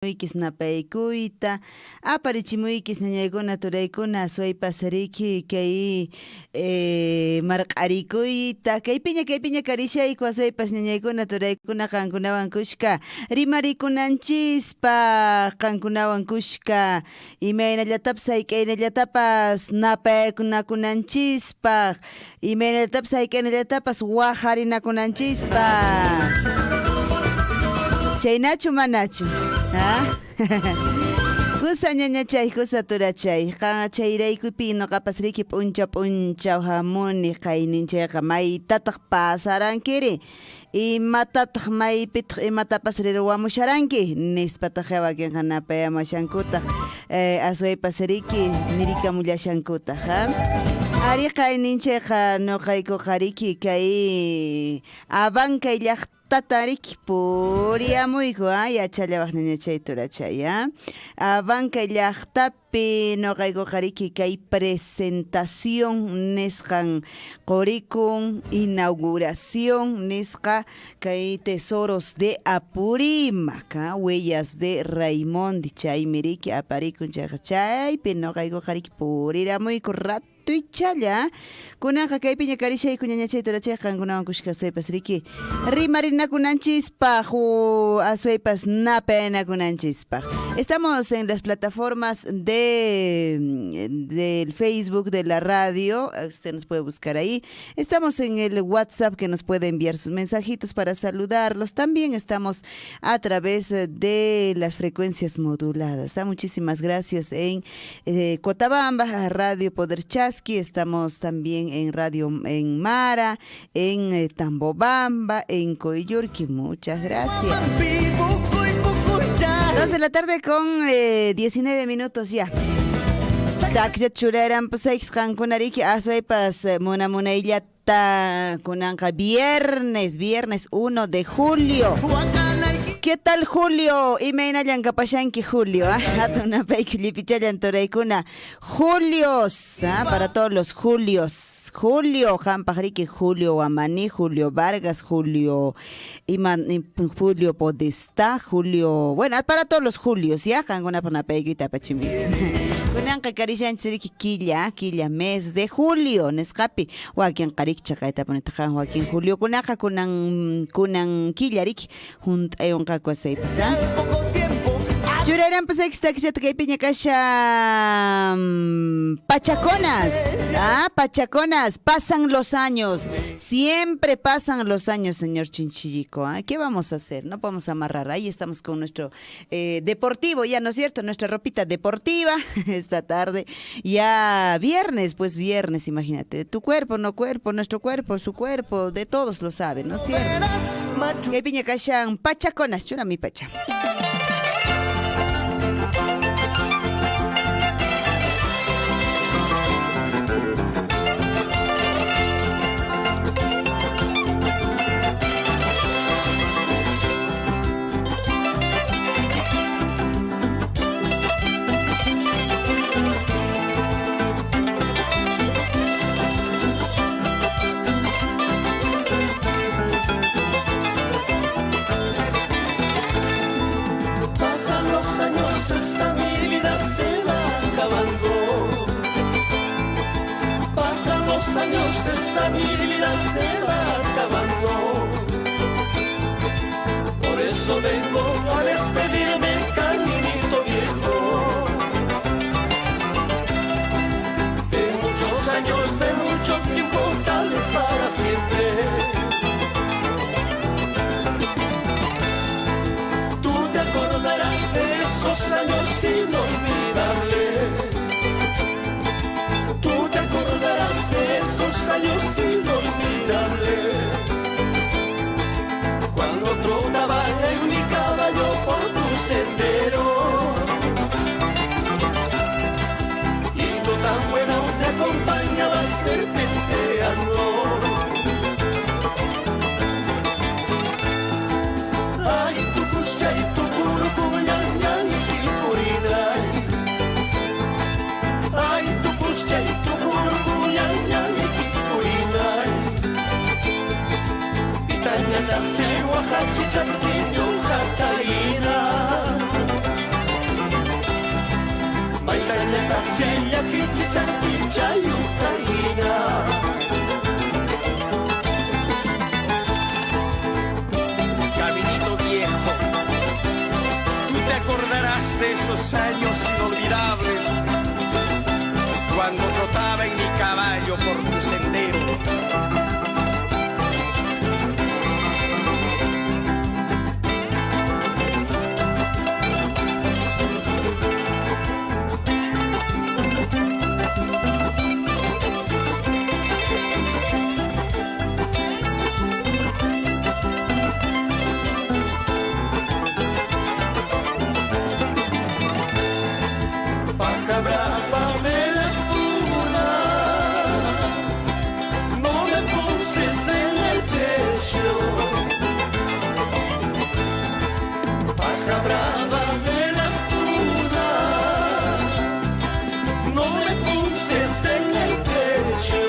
Muykis napaykuyta aparichimuykis ñañaykuna turaykuna suaypasariki kay marq'arikuyta kaypiña karishayku asaypas ñañaykuna turaykuna qankunawan kushka rimarikunanchispaq qankunawan kushka imaynallatapas hayk'aynallatapas napaykunakunanchispaq imaynallatapas hayk'aynallatapas wajarinakunanchispaq chaynachu manachu kusa ñañachay kusa turachay chayraykupi noqapas riki p'unchaw hamuni qayninchayqa maytataq pasarankiri imatataq maypitaq imatapas rirwamusharanki nispataq wakinqa napayamashankutaq aswaypas riki nirikamullashankutaq ari qayninchayqa noqaykuqa riki kay abankay llaqtatariki puriyamuyku yachallawaq ñañachay turachay abankay llaqtapi noqaykuqa riki kay presentación nisqan qurikun inauguración nisqa kay tesoros de Apurímac huellas de Raimundi chaymi riki aparikun chaypi noqaykuqa riki puriramuyku tuychalla kunaqa kaypiña karishayku ñañachay turachay qankunawan kushka aswaypas riki rimarinakunanchispaq aswaypas napainakunanchispaq. Estamos en las plataformas del Facebook de la radio, usted nos puede buscar ahí. Estamos en el WhatsApp que nos puede enviar sus mensajitos para saludarlos. También estamos a través de las frecuencias moduladas. Muchísimas gracias en Cotabamba, Radio Poder Chasqui. Estamos también en Radio en Mara, en Tambobamba, en Coyurqui. Muchas gracias. 2 de la tarde con 19 minutos ya. Takya churaran pasayx qankunariki aswaypas munamunayllata kunanqa viernes 1 de julio. ¿Qué tal Julio? Imaynallan kapashanki Julio, hatunapayki llipichallan turaykuna Julios, para todos los Julios. Julio qampaq riki Julio Wamani, Julio Vargas, Julio Julio Podesta, Julio, bueno, para todos los Julios, ya qankunapaqnapayki tapachimi. Kunanqa karishanchis riki quilla mes de julio nisqapi wakin qariqcha qaytapunitaqa wakin julio kunaqa kunan quilla riki junt'ayunqa kuasaypas churayran pasayki takchata kaypiña kasha pachaconas pachaconas, pasan los años, siempre pasan los años, señor Chinchillico. ¿Qué vamos a hacer? No podemos amarrar, ahí estamos con nuestro deportivo, ya, ¿no es cierto? Nuestra ropita deportiva esta tarde, ya viernes, pues viernes, imagínate, tu cuerpo, no cuerpo, nuestro cuerpo, su cuerpo, de todos lo saben, ¿no es cierto? Kaypiña kashan pachaconas, chura mi pacha. Esta mi vida se va acabando. Pasan los años, esta mi vida se va acabando. Por eso vengo a despedirme, caminito viejo. De muchos años, de mucho tiempo, tal vez para siempre. Esos años inolvidables. Tú te acordarás de esos años inolvidables. Cuando trotaba en mi caballo por tu sendero. Y tú tan buena me acompañabas serpenteando. Ay, tu puscha y tu Pitanya na si Wakachi Santinyo Katarina Chayakichi sanki chayutarina. Caminito viejo, tú te acordarás de esos años inolvidables, cuando trotaba en mi caballo por tu sendero. Brava de la espuma, no me pulses en el pecho. Paja brava de la espuma, no me pulses en el pecho.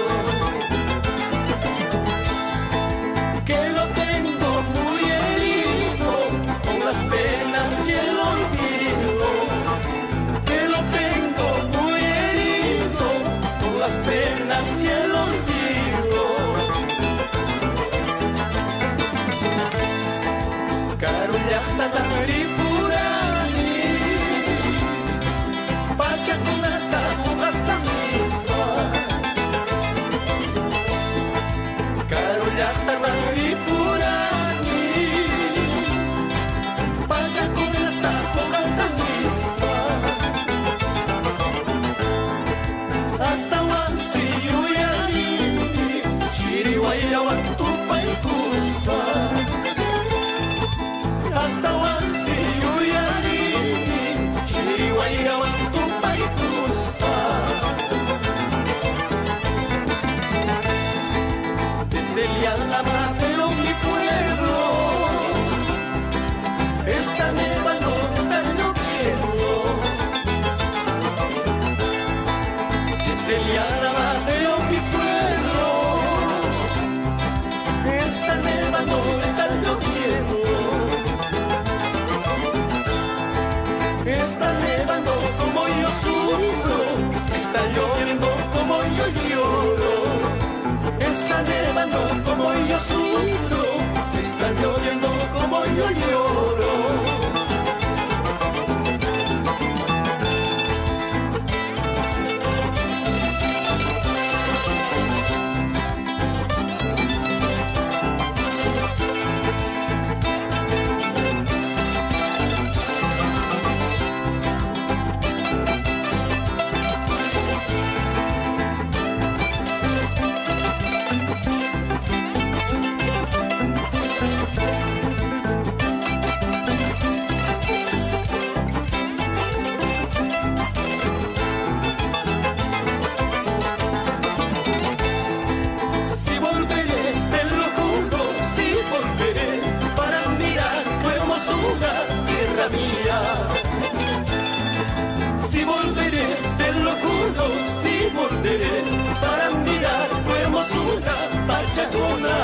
Que lo tengo muy herido con las penas y el olvido. Que lo tengo muy herido con las penas y el olvido. Karullahta Tripurani, Pachakunasta Kumasamista. Karullahta Tripurani, Pachakunasta Kumasamista. Hasta wansi yuyani, chiriwaya wantupa ikusta. Hasta wansi yuyani, chiriwaya wantupa ikusta. Desde Lialama veo mi pueblo, esta neva no está lloviendo. Desde Lialama veo mi pueblo, esta neva no está lloviendo. Está nevando como yo sufro, está lloviendo como yo lloro. Está nevando como yo sufro, está lloviendo como yo lloro. Si volveré, te lo juro, si volveré para mirar tu hermosura, Pachacona.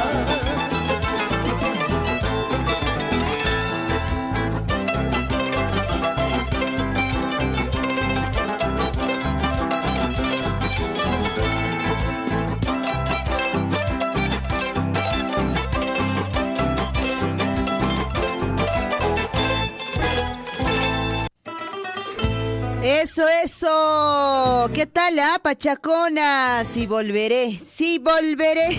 Eso. ¿Qué tal, Pachacona? Si volveré, sí volveré.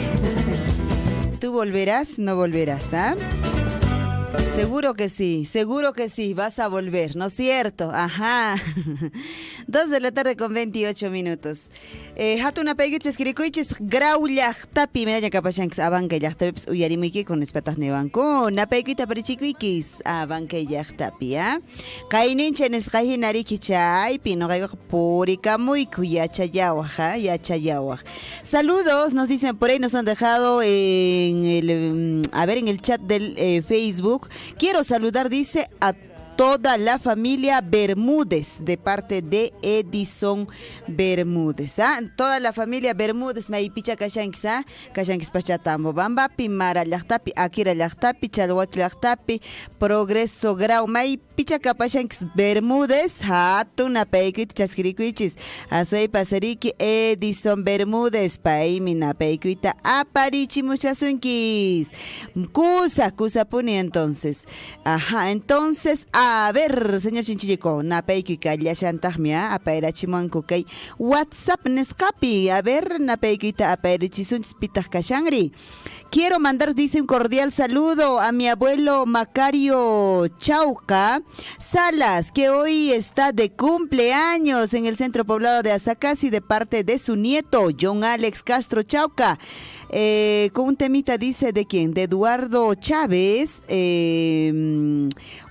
¿Tú volverás? ¿No volverás, Seguro que sí, vas a volver, ¿no es cierto? Ajá. 2 de la tarde con 28 minutos. Hatuna peguiches kirikuiches graullahtapi medalla kapashanks abankayahtapips uyarimuiki con espatas nevanko. Napeguita perichikuikis abankayahtapi, Kaininchenes kajinarikichay pino gaywak purikamuiku yachayawaj. Saludos, nos dicen por ahí, nos han dejado en el chat del Facebook. Quiero saludar, dice, a toda la familia Bermúdez, de parte de Edison Bermúdez. Toda la familia Bermúdez, Maipicha Kashankis, Kashankis Pachatambo, Bambapi, Mara Llachtapi, Akira Llachtapi, Chalhuat Llachtapi, Progreso Grau, Maipi, picha kapashanks Bermúdez, hatun apaykuita chaskirikuichis. Asoy pasariki Edison Bermúdez, paimi napaykuita aparichimuchasunkis. Kusa puni entonces. Ajá, entonces, a ver, señor Chinchillico, napaykuika llashantagmia, apayrachimanku kay WhatsApp nescapi, a ver, napaykuita apayrichisunchis pitag kashangri. Quiero mandar, dice, un cordial saludo a mi abuelo Macario Chauca Salas, que hoy está de cumpleaños en el centro poblado de Azacasi de parte de su nieto, John Alex Castro Chauca. Con un temita, dice, ¿de quién? De Eduardo Chávez,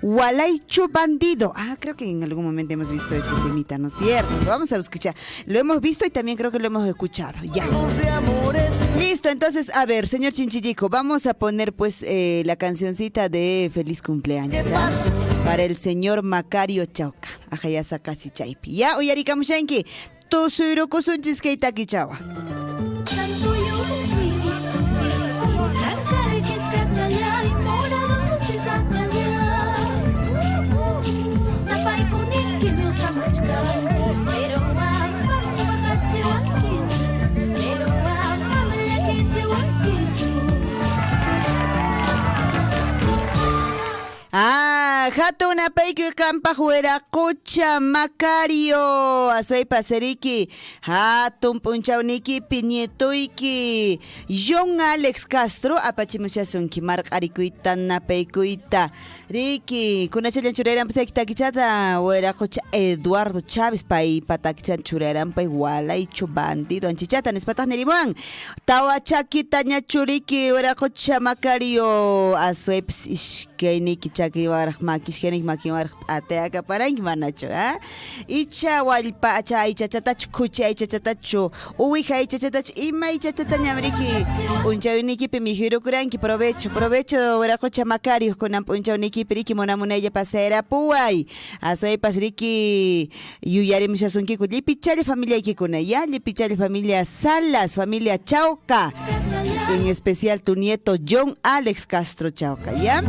Gualaichu Bandido. Creo que en algún momento hemos visto ese temita, ¿no es cierto? Lo vamos a escuchar. Lo hemos visto y también creo que lo hemos escuchado. Ya. Listo, entonces, a ver, señor Chinchillico, vamos a poner pues la cancioncita de Feliz Cumpleaños, ¿ya? Para el señor Macario Chauca. Ajayasa casi chaipi. Ya, uyarikamushanki. Tu suirukusunchis keitaki chawa. Hatuna payku kampa juera cocha Macario asoy pasariki hatun punchawniki piñetoyki John Alex Castro apachimushasunki marq'arikuyta napaykuita riki kunachallan churaran pasayki takichata juera cocha Eduardo Chávez pay patakichan churaran pay Gualaichu Bandido anchichata nispataj nerimuan tawachakita ñachuriki juera cocha Macario asoy ishkayniki chaki waraq makishkenik makiwaraq ateaka paranki manachu, icha wallpacha aychachatachu kuchi aychachatachu uwija aychachatachu ima aychachata ñamriki punchawniykipi mijirukuranki provecho waraqucha Macario kunan punchawniykipi riki munamunaylla pasayra puway asoypas riki yuyarimushasunkiku llipichalla familiaykikuna ya llipichalla familia Salas, familia Chauca, en especial tu nieto John Alex Castro Chauca, ya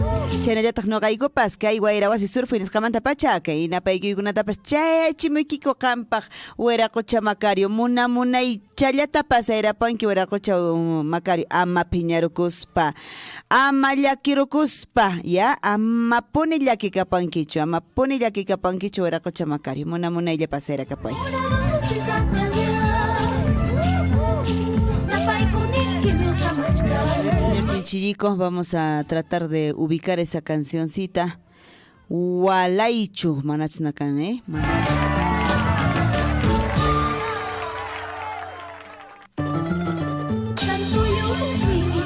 chaynallataq noqaykupas kay wayrawasi surfu nisqamanta pacha kay napaykunatapas chaychimuykiko qampaq wiraqucha Macario munay challata pasayrapanki wiraqucha Macario ama phiñarukuspa ama llakirukuspa ya amapuni llakikapankichu wiraqucha Macario munaylla pasayrakapuay. Señor Chinchillico, vamos a tratar de ubicar esa cancioncita. Gualaichu, manachnakan,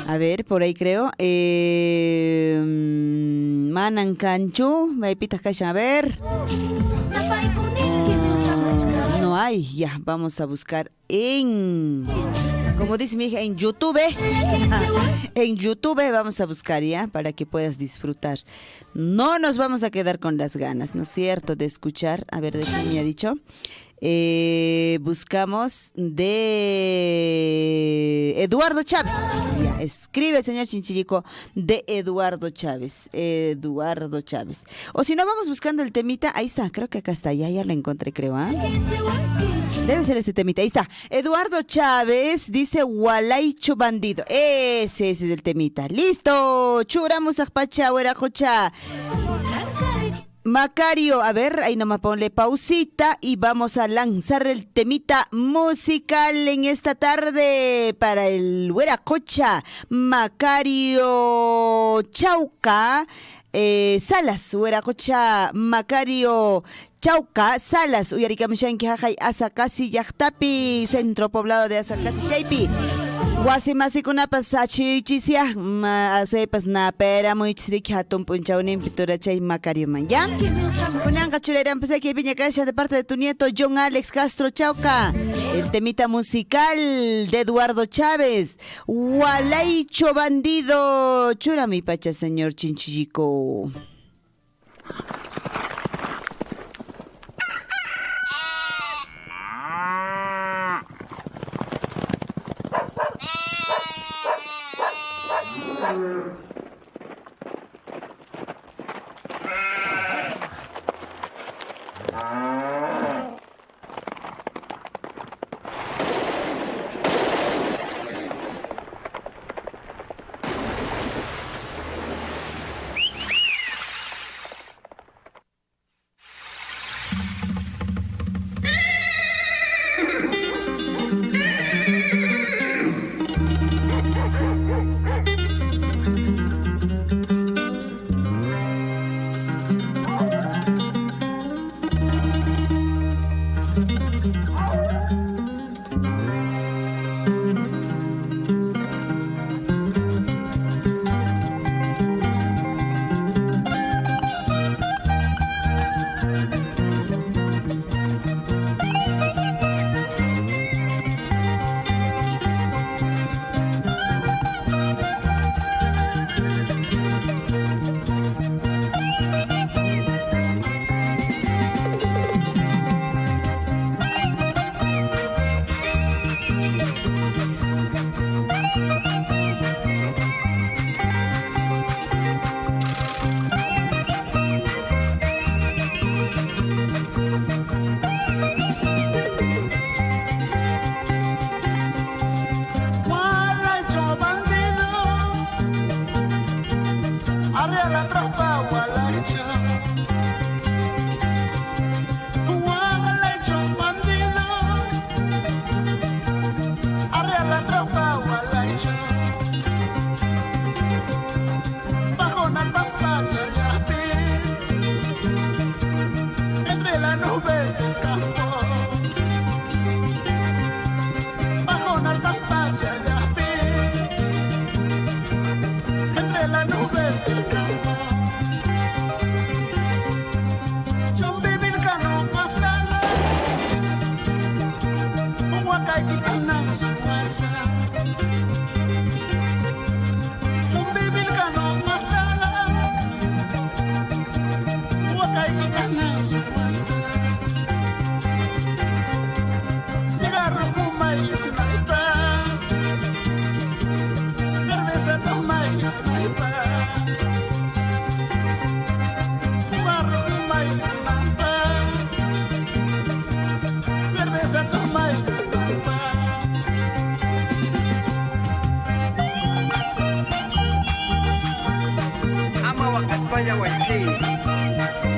A ver, por ahí creo. Manancanchu, Maipitas Kashan, a ver. No hay, ya, vamos a buscar en... Como dice mi hija, en YouTube. En YouTube vamos a buscar, ya, para que puedas disfrutar. No nos vamos a quedar con las ganas, ¿no es cierto?, de escuchar. A ver, ¿de quién me ha dicho? Buscamos de Eduardo Chávez. Ya, escribe, señor Chinchillico, de Eduardo Chávez. O si no, vamos buscando el temita. Ahí está, creo que acá está. Ya lo encontré, creo. Debe ser este temita. Ahí está. Eduardo Chávez dice Gualaichu Bandido. Ese es el temita. ¡Listo! Churamos a Pacha, Huerajocha. Macario, a ver, ahí nomás ponle pausita y vamos a lanzar el temita musical en esta tarde para el Hueracocha Macario Chauca Salas, Hueracocha Macario Chauca Salas, Uyarikamushanki Jajay Azacasi Yachtapi, centro poblado de Azacasi Chaypi. Guasimasicunapas achichisia asepas napera muy chisrik hatun punchaunin pintura chay Macario man, ¿ya? Kunanqa churayran pues aquí piña casha de parte de tu nieto John Alex Castro Chauca. El temita musical de Eduardo Chávez. Gualaichu Bandido. Chura mi pacha, señor Chinchillico.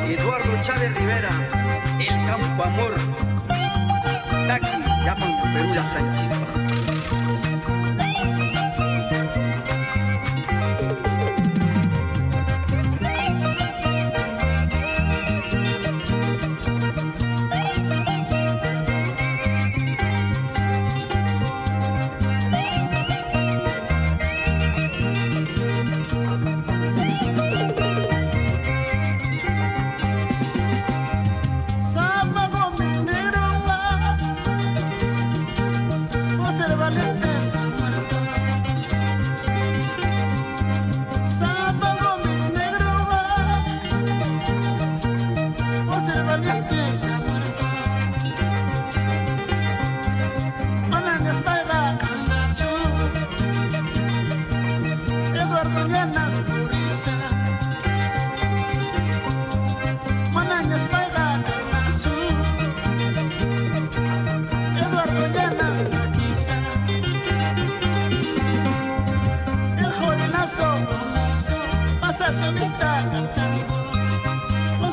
Eduardo Chávez Rivera, El Campo Amor, Taki, Yapan, Perú, La Planchispa.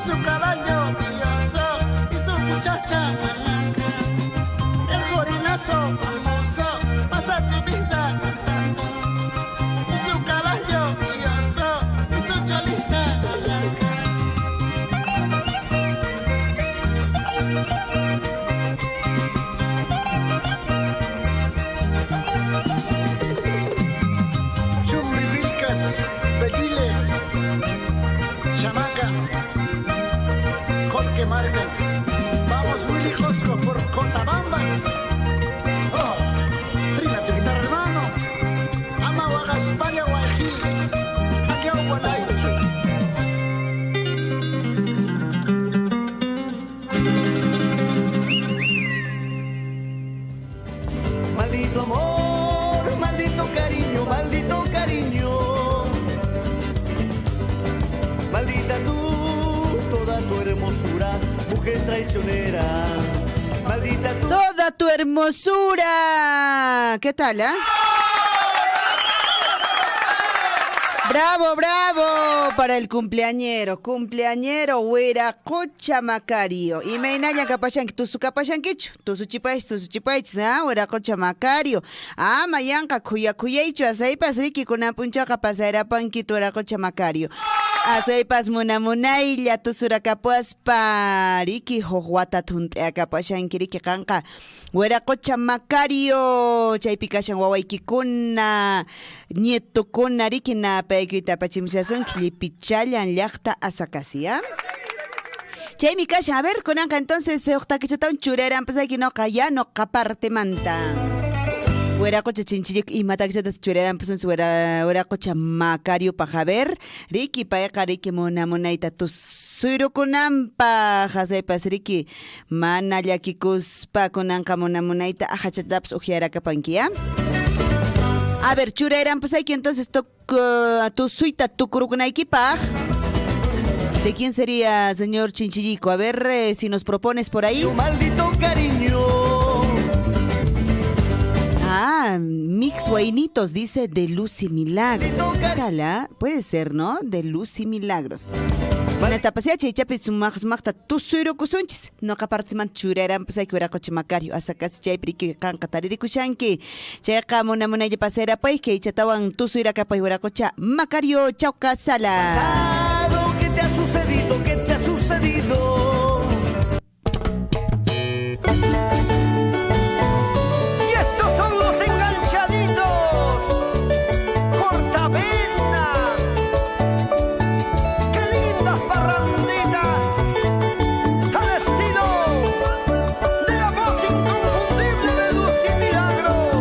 Su caballo brilloso y su muchacha blanca, el jorinazo famoso pasa su vida cantando, y su caballo brilloso y su cholita blanca. Chumbivilcas, Bequile, Chamaca, que marca. Vamos Willy Josco por Cotabambas. Oh, trina tu guitarra hermano. Ama Huaga España Guayaquil. Aquí a Guanajuato. Maldito amor, maldito cariño, maldito cariño. Maldita tú, toda tu hermosura, mujer traicionera. Maldita tú. Toda tu hermosura. ¿Qué tal, ah? Bravo, bravo para el cumpleañero, Huiracocha Macario. Y me inaya capachanqui, tu su capachanquicho, tu su chipais, Huiracocha Macario. Mayanca, cuyaicho, asaipas, riki, con apunchaca pasará panqui, tu Huiracocha Macario. Asaipas munamunailla, tu suracapuas pariki, jojuata tunte, capachanqui, riki, canca. Huiracocha Macario, chaipicachan wawaikikuna, nietukuna, riki, Kita pachimchasun clipichallan llaqta asakasia. Chaymi kasha, a ver, kunanqa entonces uqtakichatawn churaran pasayki noqa parte manta. Huiracocha chinchillik imatakichatas churaran pasunsi Huiracocha Macario paja ver. Riki payqa riki munamunayta suyrukunanpaq hasaypas riki mana llakikuspa kunanqa munamunayta ajachatapas ujiarakapankiya. A ver, churairan, pues hay que entonces tu suita tucurucunaikipaj. ¿De quién sería, señor Chinchillico? A ver si nos propones por ahí. Tu maldito cariño. Mix Guainitos dice de Luz y Milagros. Tala, puede ser, ¿no? De Luz y Milagros. Una tapasia chaychapi sumaqta tusuyro kusunchis. No capartiman churairan, pues hay que Huiracocha Macario. Hasta casi chaypri que canca taririkushanki. Chayqa munamunaya pasera pues que chatawan tusuyra capa Huiracocha Macario. Chauca sala. ¿Qué te ha sucedido? ¿Qué te ha sucedido? Y estos son los enganchaditos. Cortavenas. Qué lindas parranditas. Al estilo de la voz inconfundible de Luz y Milagros.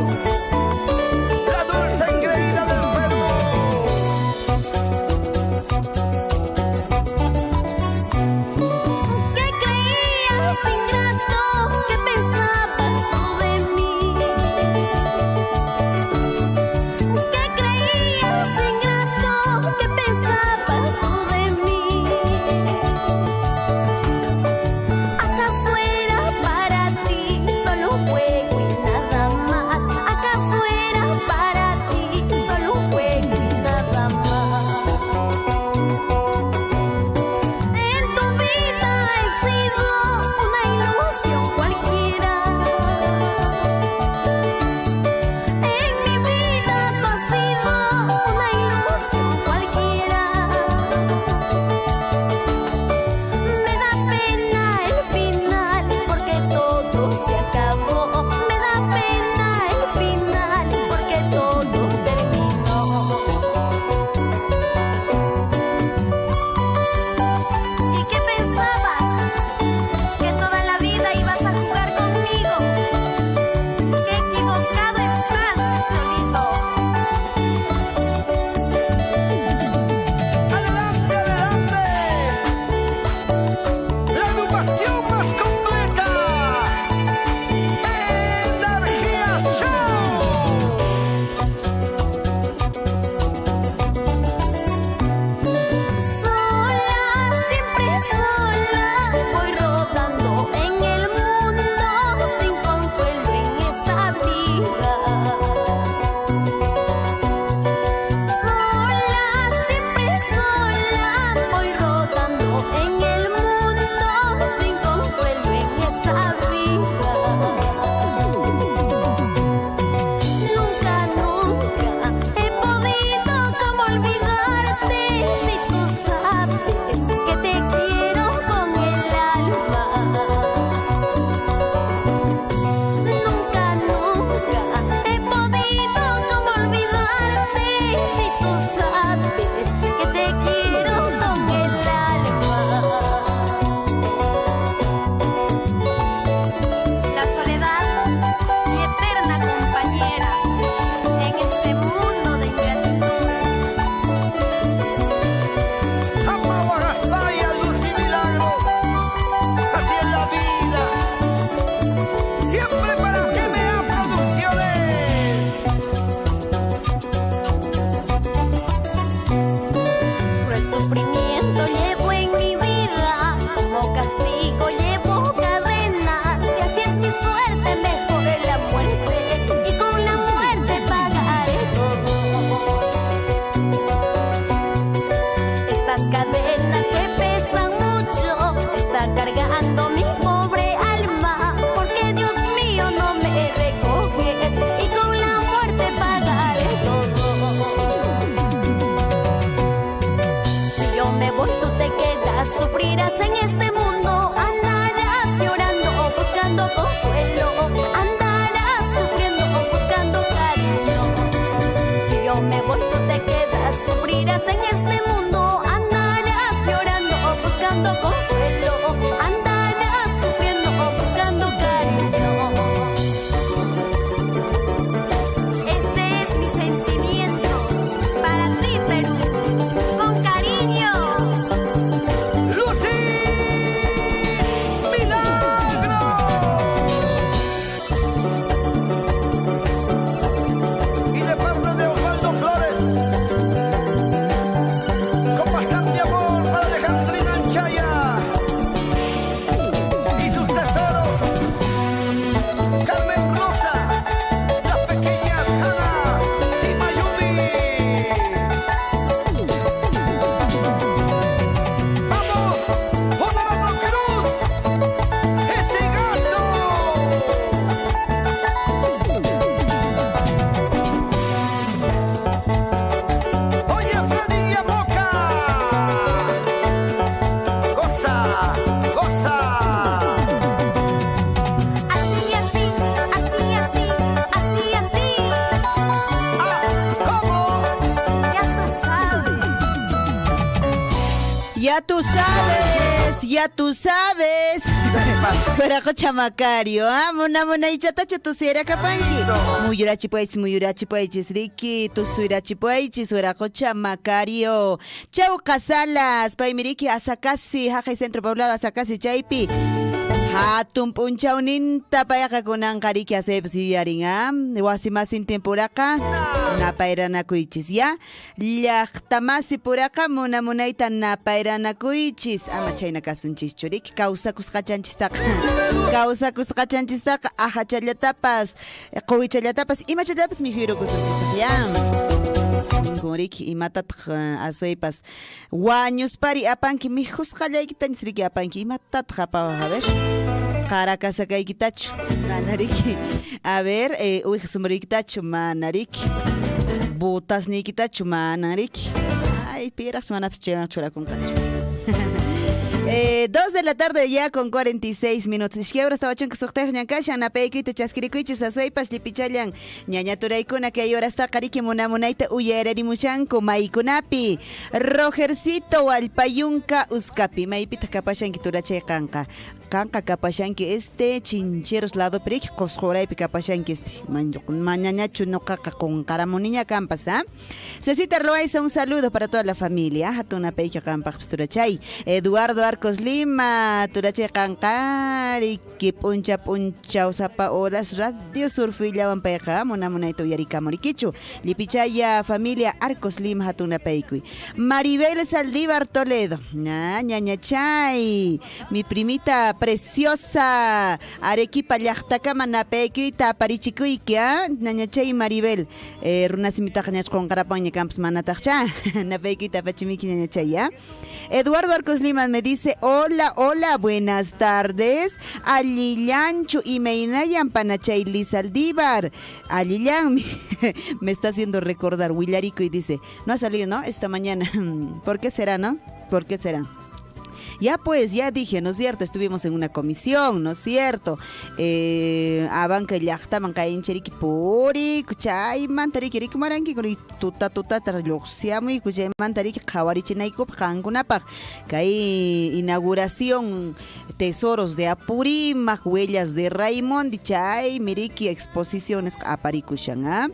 La dulce engreída del verbo. Ya tú sabes, ya tú sabes. Pero chamacario, mona y chatacho tu sierra capanqui. Muyurachi pues, Ricky, tu suirachi pues, sueraco chamacario. Chau casalas, paimiriki, asakasi, jaja y centro poblado, asakasi, chaipi. Hatun punchauninta payaka kunan kariki asep siyaringa wasimasin tempuraka napairanakuichis ya llaqtamasi puraka munamunayta napairanakuichis ama chayna kasunchis churik kawsakusqachanchistaqa ajachallatapas quwichallatapas imachallatapas mihirukusunchis ya Kurik imatataq aswaypas wañuspari apanki mijusqallaykitanchis riki apanki imatataq apawa a ver Caracasakaykitachu manariki a ver uijasumriykitachu manariki botasniykitachu manariki ay piras manapas chaywan churakunqachu 2 de la tarde ya con 46 minutos. Ishkiabra estaba chunka suqtaq ñankasha napaykuita chaskirikuychis aswaypas lipichallan ñañaturaykuna que hay horas está qariki munamunayta uyararimushanku maykunapi Rogercito Walpayunka Uzcapi maypita kapashanki turachay kanqa kapashanki chincheros lado perik qosquraypi kapashanki mañañachu noqaqa con caramuniña campas Cecita Loaiza, un saludo para toda la familia hatuna payqa kampas turachay Eduardo Arcos Lima, Turache Kankari, que puncha usapa horas radio surfillawan payqa munamunayta uyarikamurikichu Lipichaya familia Arcos Lima hatuna paykui Maribel Saldívar Toledo ñañachay mi primita preciosa Arequipa llaqtakama napaykuyta aparichikuyki ñañachay Maribel runasimitaqa ñachqonqarapan ñakampas manataqcha napaykuyta apachimiki ñañachay Eduardo Arcos Lima me dice, hola, buenas tardes. Alillanchu y Meinayan Panachay Lizaldívar. Alillan me está haciendo recordar Willarico y dice, no ha salido, ¿no? Esta mañana. ¿Por qué será, no? ¿Por qué será? Ya pues, ya dije, ¿no es cierto? Estuvimos en una comisión, ¿no es cierto? Abanca llaqtaman kaincheriki puri, kuchay mantariki rikumaranki kuri tuta tarloxiamu kuchay mantariki qhawarichinaykup qankunapaq kay inauguración Tesoros de Apurímac, Huellas de Raimundi, chay miriki exposiciones aparikushan,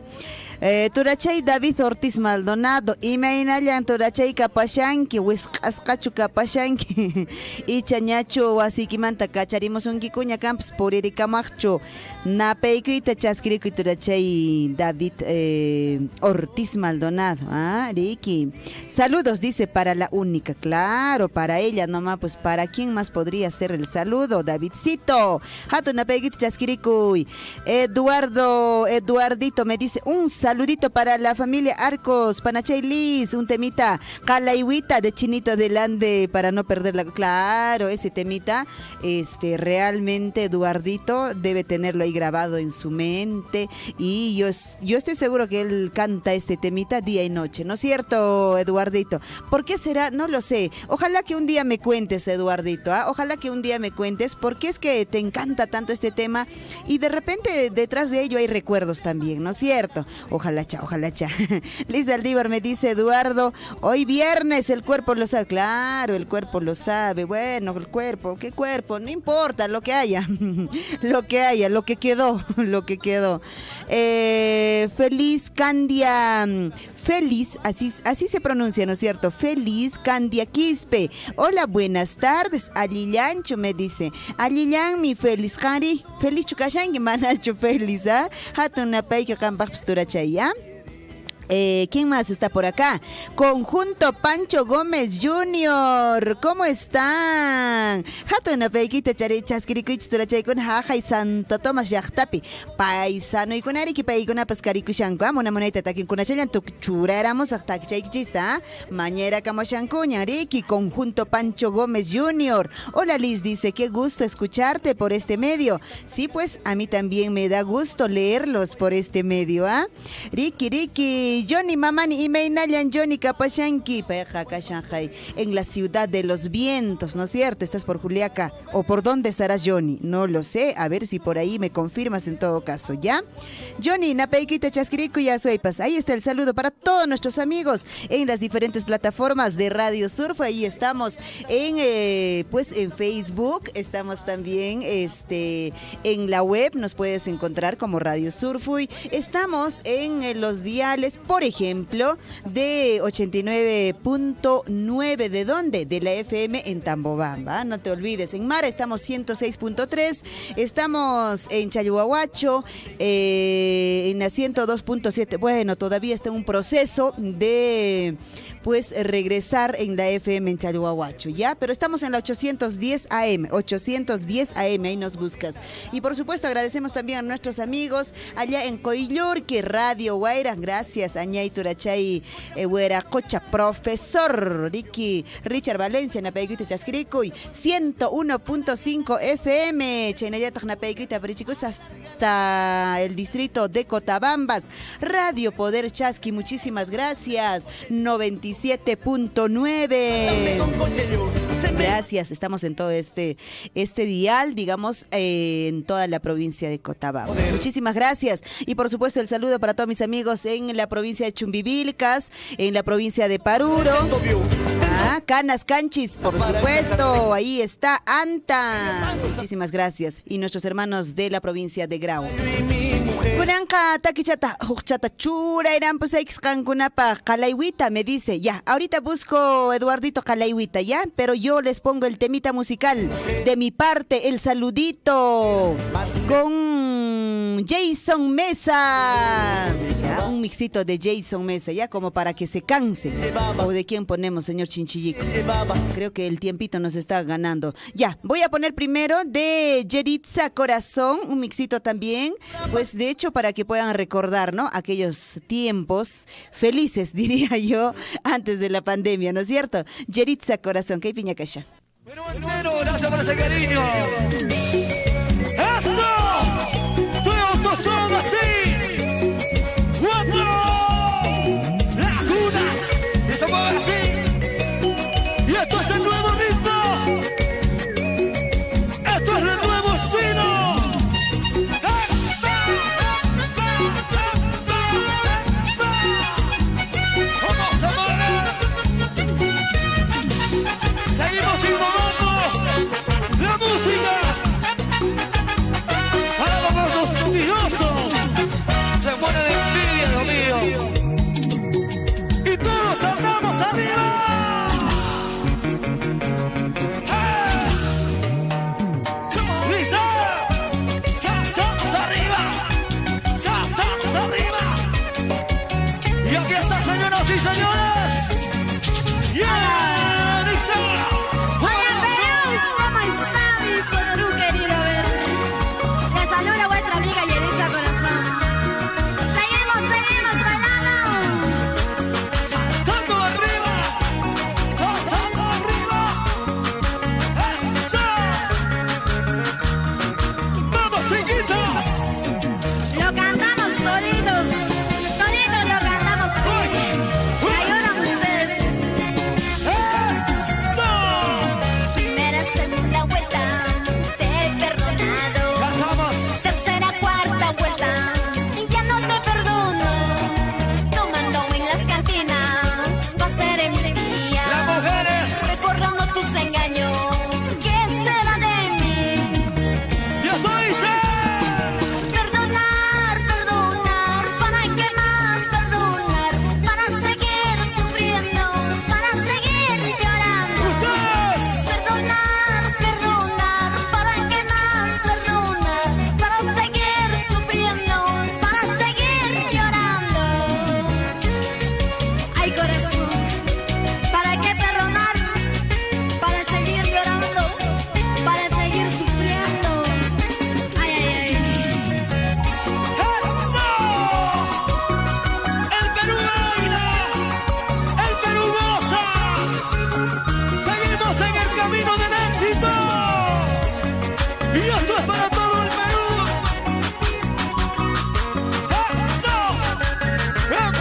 Turachay David Ortiz Maldonado, imaynallan Turachay kapashanki, wisqasqachu kapashanki, ichañachu wasikimanta kacharimusunkicuña campus puririkamakchu, napaykuyta chaskirikuy Turachay David Ortiz Maldonado, Ricky. Saludos, dice, para la única, claro, para ella nomás, pues para quién más podría ser el saludo, Davidcito. Hato napaykuyta chaskirikuy. Eduardito me dice, un saludito para la familia Arcos, Panachay Liz, un temita, Calaihuita de Chinito del Ande, para no perderla. Claro, ese temita, realmente Eduardito debe tenerlo ahí grabado en su mente, y yo estoy seguro que él canta este temita día y noche, ¿no es cierto, Eduardito? ¿Por qué será? No lo sé. Ojalá que un día me cuentes, Eduardito, ojalá que un día me cuentes por qué es que te encanta tanto este tema, y de repente detrás de ello hay recuerdos también, ¿no es cierto? Ojalá cha. Liz Aldívar me dice, Eduardo, hoy viernes el cuerpo lo sabe. Claro, el cuerpo lo sabe. Bueno, el cuerpo, ¿qué cuerpo? No importa, lo que haya. lo que quedó. Feliz Candia. Feliz, así se pronuncia, ¿no es cierto? Feliz Candia Quispe. Hola, buenas tardes. Alillancho me dice. Alillan mi feliz Jari. Feliz chukashangi manacho feliz, Hatunapay que campach posturachaya. ¿Quién más está por acá? Conjunto Pancho Gómez Jr. ¿Cómo están? Hatuna peikita charichas kirikuich turachaykun jaja y Santo Tomás Yachtapi. Paisano y con Ariki Paikuna Pascarikushanko. Una moneta takin con Achayan Tukchuráramos hasta Chaikichista. Mañera Kamashankuña Ariki. Conjunto Pancho Gómez Jr. Hola Liz, dice, qué gusto escucharte por este medio. Sí, pues a mí también me da gusto leerlos por este medio, Ricky. Johnny Mamani y Meinayan Johnny Kapashanki, en la ciudad de los vientos, ¿no es cierto? Estás por Juliaca. ¿O por dónde estarás, Johnny? No lo sé. A ver si por ahí me confirmas en todo caso, ¿ya? Johnny, Napeikita Chasquirico y Azuepas. Ahí está el saludo para todos nuestros amigos en las diferentes plataformas de Radio Surf. Ahí estamos en, pues en Facebook, estamos también en la web, nos puedes encontrar como Radio Surfuy. Estamos en los diales, por ejemplo, de 89.9, ¿de dónde? De la FM en Tambobamba, no te olvides. En Mara estamos 106.3, estamos en Chayhuahuacho, en la 102.7. Bueno, todavía está en un proceso de pues regresar en la FM en Chayhuahuacho, ¿ya? Pero estamos en la 810 AM, 810 AM, ahí nos buscas. Y por supuesto agradecemos también a nuestros amigos allá en Coillurque, Radio Guaira, gracias, Añay Turachay, Hueracocha, profesor Ricky, Richard Valencia, Napeiguita Chasquiricuy, 101.5 FM, Chaynayata Napeiguita Brichicus, hasta el distrito de Cotabambas, Radio Poder Chasqui, muchísimas gracias, 97.9. Gracias, estamos en todo este dial, digamos, en toda la provincia de Cotabamba. Muchísimas gracias. Y por supuesto el saludo para todos mis amigos en la provincia de Chumbivilcas, en la provincia de Paruro. Canas Canchis, por supuesto, ahí está Anta. Muchísimas gracias. Y nuestros hermanos de la provincia de Grau. Kunanka takichata huchata chura irán pues kunapa Calaihuita, me dice, ya, ahorita busco Eduardito Calaihuita, ya, pero yo les pongo el temita musical de mi parte, el saludito con Jason Mesa, ya, un mixito de Jason Mesa, ya, como para que se canse. ¿O de quién ponemos, señor Chinchillico? Creo que el tiempito nos está ganando. Ya, voy a poner primero de Yeritza Corazón, un mixito también, pues de hecho para que puedan recordar, ¿no? Aquellos tiempos felices, diría yo, antes de la pandemia, ¿no es cierto? Yeritza Corazón, que hay piña calla. Pero entero, gracias por ese cariño. ¡Esto! ¡Todos son así! ¡Cuatro! ¡Lagunas! ¡Y se mueve así! ¡Y esto es el nuevo ritmo! ¡Esto es el nuevo estilo! Seguimos innovando la música para los estudiosos. Se pone de envidia, Dios mío. Y todos andamos arriba. ¡Lisa! ¡Saltamos arriba! ¡Saltamos arriba! Y aquí está, señoras y señores. ¡Yeah!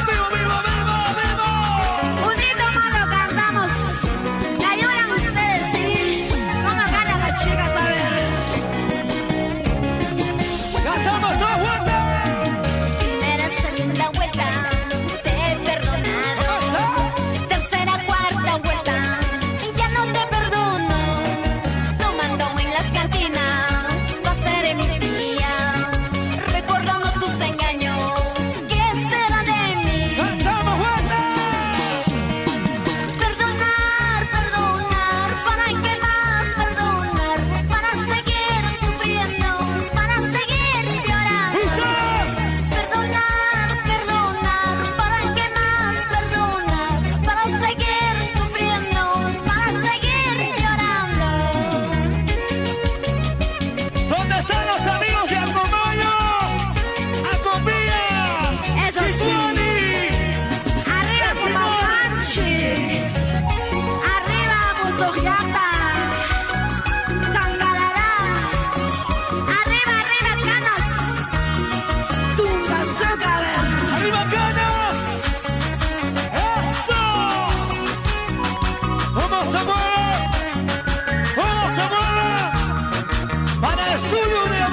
¡Vivo, vivo!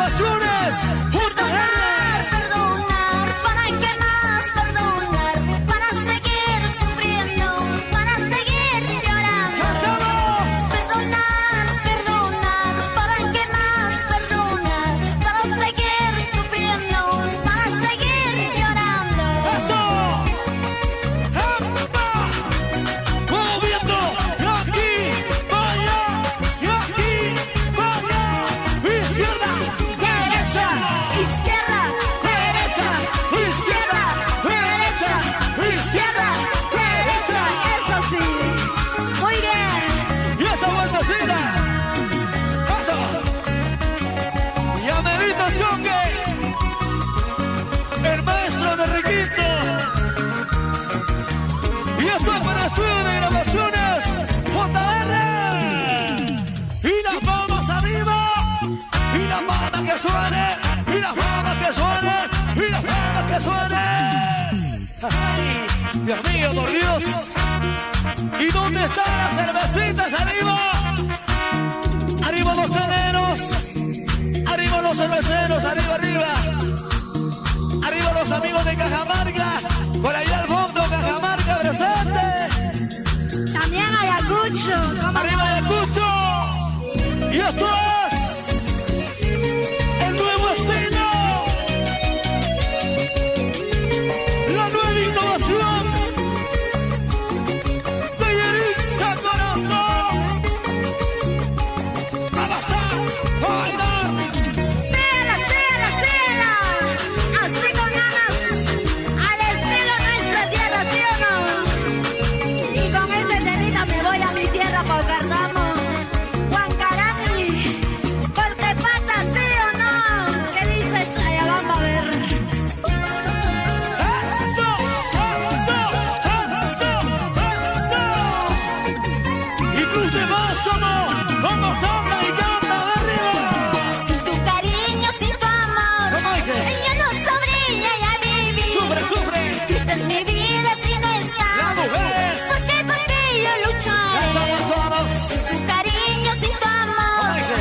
grabaciones. Perdonar, perdonar, ¿para qué más perdonar? Para seguir sufriendo, para seguir llorando. ¡Cantamos! Perdonar, perdonar, ¿para qué más perdonar? Para seguir sufriendo, para seguir llorando. ¡Eso! ¡Epa! Moviendo y aquí, para allá, y aquí, para allá. Izquierda, derecha, Izquierda, derecha, izquierda, derecha, izquierda, derecha. Eso sí, muy bien. y esa vueltecita. ¡Eso! Y a medito choque, el maestro de Riquito. Y esto es para estudio de grabaciones JR. Y las palmas arriba, y las palmas que suene, y las palmas que suene, y las palmas que suene. Ay, Dios mío, por Dios. ¿Y dónde están las cervecitas? ¡Arriba! ¡Arriba los chaleros! ¡Arriba los cerveceros! ¡Arriba, arriba! ¡Arriba los amigos de Cajamarca! ¡Por allá al fondo, Cajamarca presente! También Ayacucho. ¡Arriba Ayacucho! ¡Y esto es el nuevo estilo! ¡La nueva innovación! ¡De Yeritza Corazón! ¡A bastar! ¡A bailar! Cela, cela, cela. Así con ganas. Al estilo nuestra tierra, ¿sí o no? Y con este temita me voy a mi tierra para Cartamo. Huancarani. Porque pata, ¿sí o no? ¿Qué dice Chayabamba? A ver. ¡Eso! ¡Eso! ¡Eso! ¡Eso! Y escuche más como sopla y canta de arriba. Sin tu cariño, sin tu amor. ¿Cómo dice? Yo no sabría ya vivir. ¡Sufre, sufre! Esta es mi vida si no estás. ¡Las mujeres! Porque por ti yo lucharé. ¡Cantamos todos! Sin tu cariño, sin tu amor. ¿Cómo dice?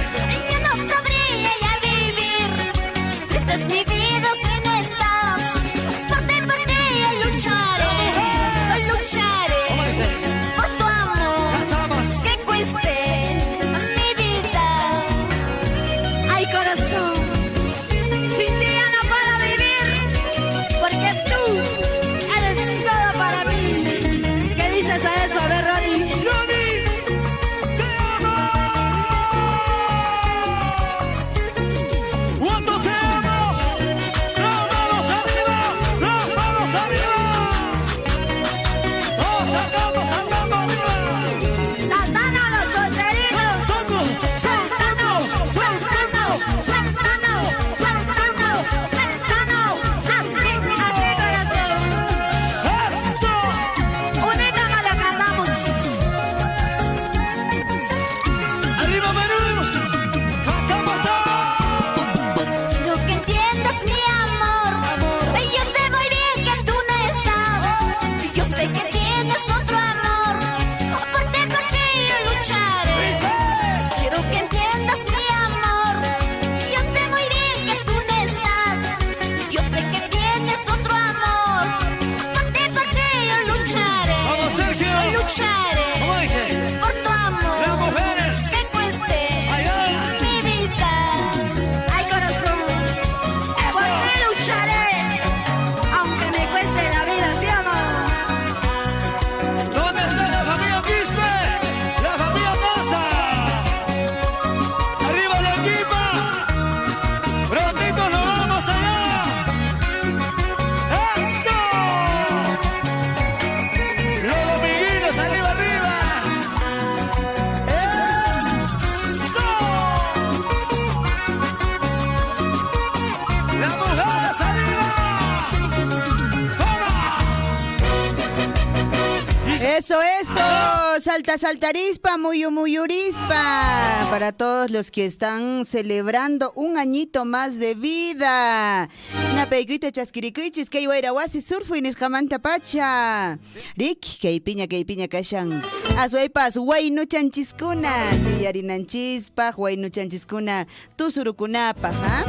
Yo no sabría ya vivir. Esta es mi vida si no estás. Por ti yo lucharé. Lucharé. ¿Cómo dice? Por tu amor. ¡Cantamos! Que cueste mi vida. Ay, corazón. Sin ti ya no puedo vivir. Porque tú eres todo para mí. ¿Qué dices a eso? A ver, Ronnie. ¡Johnny! ¡Te amo! ¡Cuánto te amo! ¡Las manos arriba! ¡Las manos arriba! ¡Oh, saltamos, saltamos arriba! Saltando los solteritos. ¡Saltamos, Saltando, saltando, saltando, saltando, saltando. Así, corazón. ¡Eso! Unita nos la cantamos. ¡Arriba, Perú! ¡Cantamos todos! Quiero que entiendas mi amor. Yo sé muy bien que tú no estás. Yo sé que tienes otro amor. Por ti yo lucharé. Quiero que entiendas mi amor. Yo sé muy bien que tú no estás. Yo sé que tienes otro amor. Por ti yo lucharé. ¡Vamos, Sergio! Lucharé ¿Cómo dice? por tu amor. ¡Las mujeres! Que cueste ¡Allá! mi vida. Ay, corazón. Por ti lucharé. Aunque me cueste la vida, ¿sí o no? ¿Dónde está la familia Quispe? ¡La familia Maza! ¡Arriba la equipa! ¡Prontito nos vamos allá! ¡Eso! ¡Los domiguinos arriba, arriba! ¡Eso! ¡Las mujeres arriba! ¡Toma! Eso, salta, saltarispa, muyurispa. Para todos los que están celebrando un añito más de vida. Napeikuita chasquiricuichis, que iba a ir a Huasi Surfu y Niscamanta Pacha. Rick, que piña kashan. Azuepas, guaynu chanchiskuna. Yarinanchispa, guaynu chanchiskuna. Tusurukunapa, ¿ah?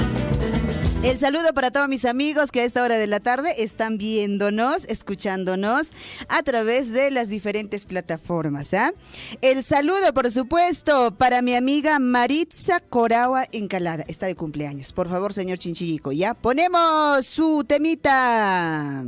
El saludo para todos mis amigos que a esta hora de la tarde están viéndonos, escuchándonos a través de las diferentes plataformas. ¿Ah? El saludo, por supuesto, para mi amiga Maritza Coragua Encalada. Está de cumpleaños. Por favor, señor Chinchillico, ya ponemos su temita.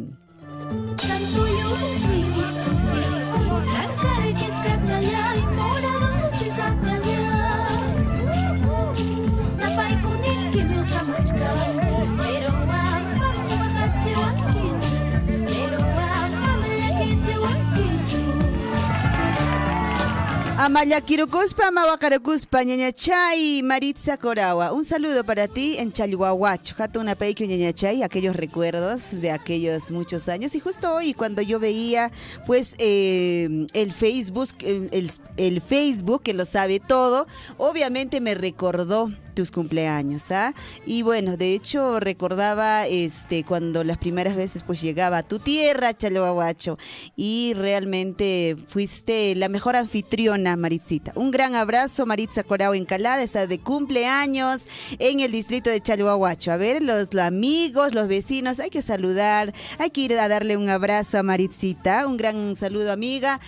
Amayakirukuspa, Mawakarakuspa, Ñañachay, Maritza Coragua. Un saludo para ti en Chalhuahuacho, Hatuna Peikio Ñañachay, aquellos recuerdos de aquellos muchos años. Y justo hoy, cuando yo veía pues el Facebook, que lo sabe todo, obviamente me recordó tus cumpleaños, ¿ah? Y bueno, de hecho recordaba cuando las primeras veces pues llegaba a tu tierra, Chalhuahuacho, y realmente fuiste la mejor anfitriona, Maritzita. Un gran abrazo, Maritza Coragua Encalada, está de cumpleaños en el distrito de Chalhuahuacho. A ver, los amigos, los vecinos, hay que saludar, hay que ir a darle un abrazo a Maritzita. Un gran saludo, amiga,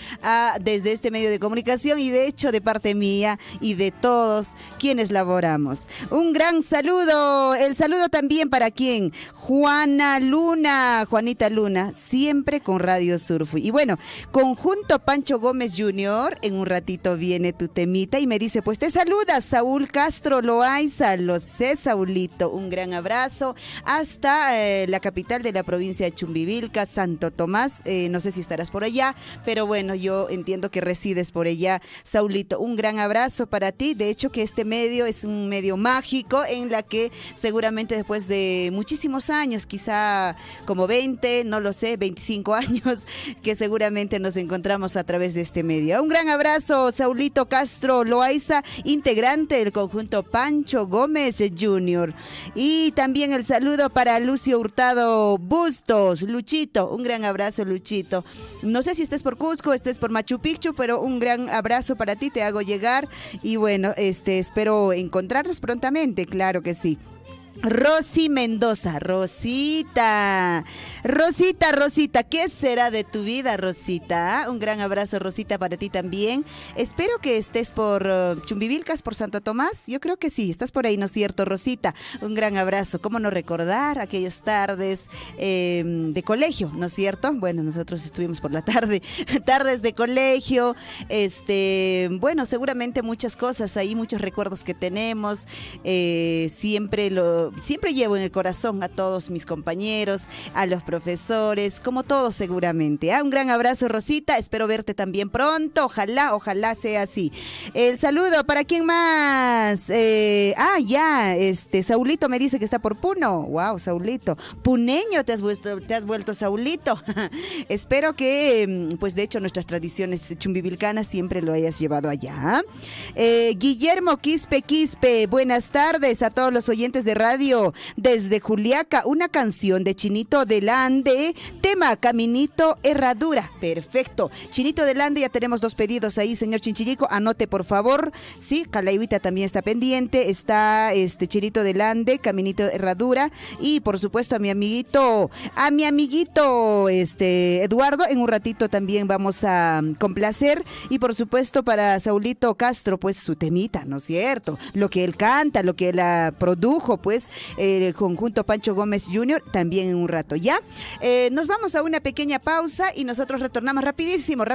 desde este medio de comunicación y de hecho de parte mía y de todos quienes laboramos. Un gran saludo. El saludo también para ¿quién? Juanita Luna, siempre con Radio Surfu. Y bueno, conjunto Pancho Gómez Jr., en un ratito viene tu temita y me dice, pues te saluda Saúl Castro Loaiza. Lo sé, Saulito, un gran abrazo hasta la capital de la provincia de Chumbivilca, Santo Tomás. No sé si estarás por allá, pero bueno, yo entiendo que resides por allá, Saulito. Un gran abrazo para ti. De hecho que este medio es un medio mágico en la que seguramente después de muchísimos años, quizá como 20, no lo sé, 25 años, que seguramente nos encontramos a través de este medio. Un gran abrazo, Saulito Castro Loaiza, integrante del conjunto Pancho Gómez Jr. Y también el saludo para Lucio Hurtado Bustos, Luchito, un gran abrazo, Luchito. No sé si estés por Cusco, estés por Machu Picchu, pero un gran abrazo para ti, te hago llegar y bueno, espero encontrarnos prontamente, claro que sí. Rosy Mendoza, Rosita, ¿qué será de tu vida, Rosita? Un gran abrazo, Rosita, para ti también. Espero que estés por Chumbivilcas, por Santo Tomás. Yo creo que sí, estás por ahí, ¿no es cierto, Rosita? Un gran abrazo. ¿Cómo no recordar aquellas tardes de colegio, ¿no es cierto? Bueno, nosotros estuvimos por la tarde, tardes de colegio. Bueno, seguramente muchas cosas ahí, muchos recuerdos que tenemos. Siempre llevo en el corazón a todos mis compañeros, a los profesores, como todos seguramente. Un gran abrazo, Rosita, espero verte también pronto, ojalá sea así. El saludo, ¿para quién más? Saulito me dice que está por Puno. Wow, Saulito, puneño te has vuelto Saulito. Espero que, pues de hecho, nuestras tradiciones chumbivilcanas siempre lo hayas llevado allá. Guillermo Quispe, buenas tardes a todos los oyentes de radio desde Juliaca, una canción de Chinito del Ande, tema Caminito Herradura. Perfecto, Chinito del Ande, ya tenemos 2 pedidos ahí, señor Chinchillico, anote por favor. Sí, Calaihuita también está pendiente, está Chinito del Ande, Caminito Herradura, y por supuesto a mi amiguito Eduardo, en un ratito también vamos a complacer, y por supuesto para Saulito Castro, pues su temita, ¿no es cierto? Lo que él canta, lo que él produjo, pues el conjunto Pancho Gómez Jr. también en un rato, ¿ya? Nos vamos a una pequeña pausa y nosotros retornamos rapidísimo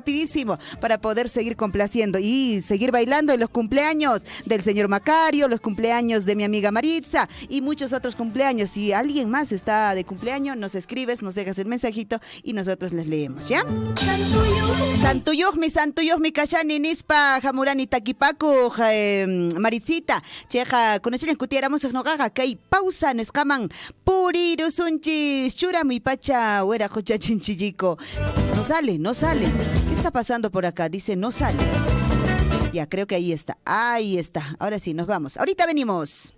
para poder seguir complaciendo y seguir bailando en los cumpleaños del señor Macario, los cumpleaños de mi amiga Maritza y muchos otros cumpleaños. Si alguien más está de cumpleaños, nos escribes, nos dejas el mensajito y nosotros les leemos, ¿ya? Santuyuhmi, Kashani, Nispa, Jamurani, Taquipacu, Maritzita, Cheja, conocen Cutiéramos, Nogaga, Kay, pausa, Nescaman, Purirusunchis, Chura, mi pacha, Huera, Jocha, Chinchillico. No sale, no sale. ¿Qué está pasando por acá? Dice, no sale. Ya, creo que ahí está. Ahí está. Ahora sí, nos vamos. Ahorita venimos.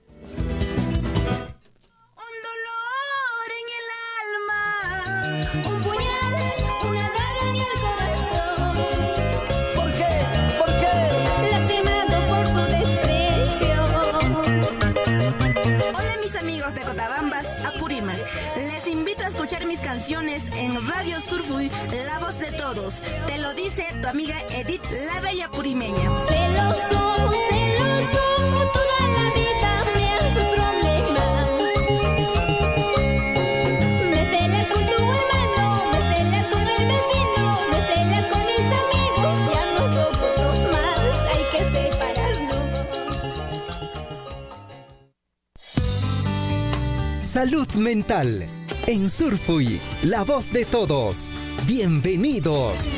Un dolor en el alma, un puñal, una daga en el corazón. ¿Por qué? ¿Por qué? Lastimado por tu desprecio. Hola mis amigos de Cotabambas, Apurímac. Les invito a escuchar mis canciones en Radio Surfuy, la voz de todos. Te lo dice tu amiga Edith, la bella purimeña. Celoso, toda la vida me hace problemas. Me celas con tu hermano, me celas con el vecino, me celas con mis amigos. Ya no soporto más, hay que separarnos. Salud mental. En Surfuy, la voz de todos. Bienvenidos.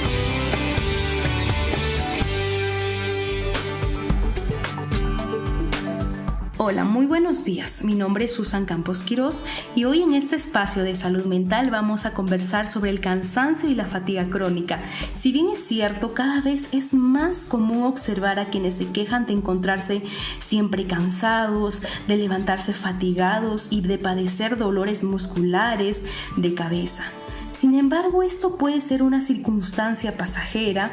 Hola, muy buenos días. Mi nombre es Susan Campos Quirós y hoy en este espacio de salud mental vamos a conversar sobre el cansancio y la fatiga crónica. Si bien es cierto, cada vez es más común observar a quienes se quejan de encontrarse siempre cansados, de levantarse fatigados y de padecer dolores musculares de cabeza. Sin embargo, esto puede ser una circunstancia pasajera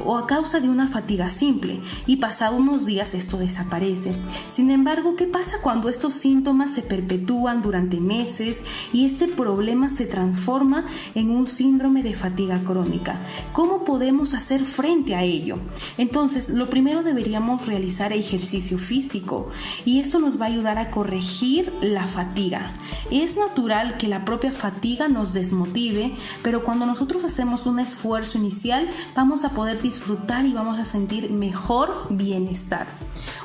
o a causa de una fatiga simple y pasado unos días esto desaparece. Sin embargo, ¿qué pasa cuando estos síntomas se perpetúan durante meses y este problema se transforma en un síndrome de fatiga crónica? ¿Cómo podemos hacer frente a ello? Entonces, lo primero deberíamos realizar ejercicio físico y esto nos va a ayudar a corregir la fatiga. Es natural que la propia fatiga nos desmotive, pero cuando nosotros hacemos un esfuerzo inicial vamos a poder disfrutar y vamos a sentir mejor bienestar.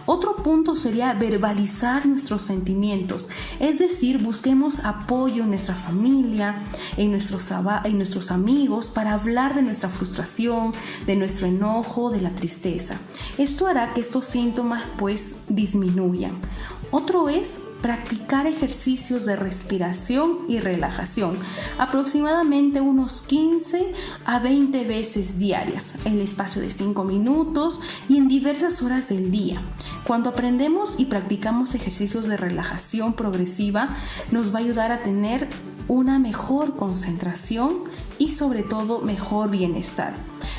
Otro punto sería verbalizar nuestros sentimientos, es decir, busquemos apoyo en nuestra familia, en nuestros amigos para hablar de nuestra frustración, de nuestro enojo, de la tristeza. Esto hará que estos síntomas disminuyan. Otro es practicar ejercicios de respiración y relajación, aproximadamente unos 15 a 20 veces diarias, en el espacio de 5 minutos y en diversas horas del día. Cuando aprendemos y practicamos ejercicios de relajación progresiva, nos va a ayudar a tener una mejor concentración y sobre todo mejor bienestar.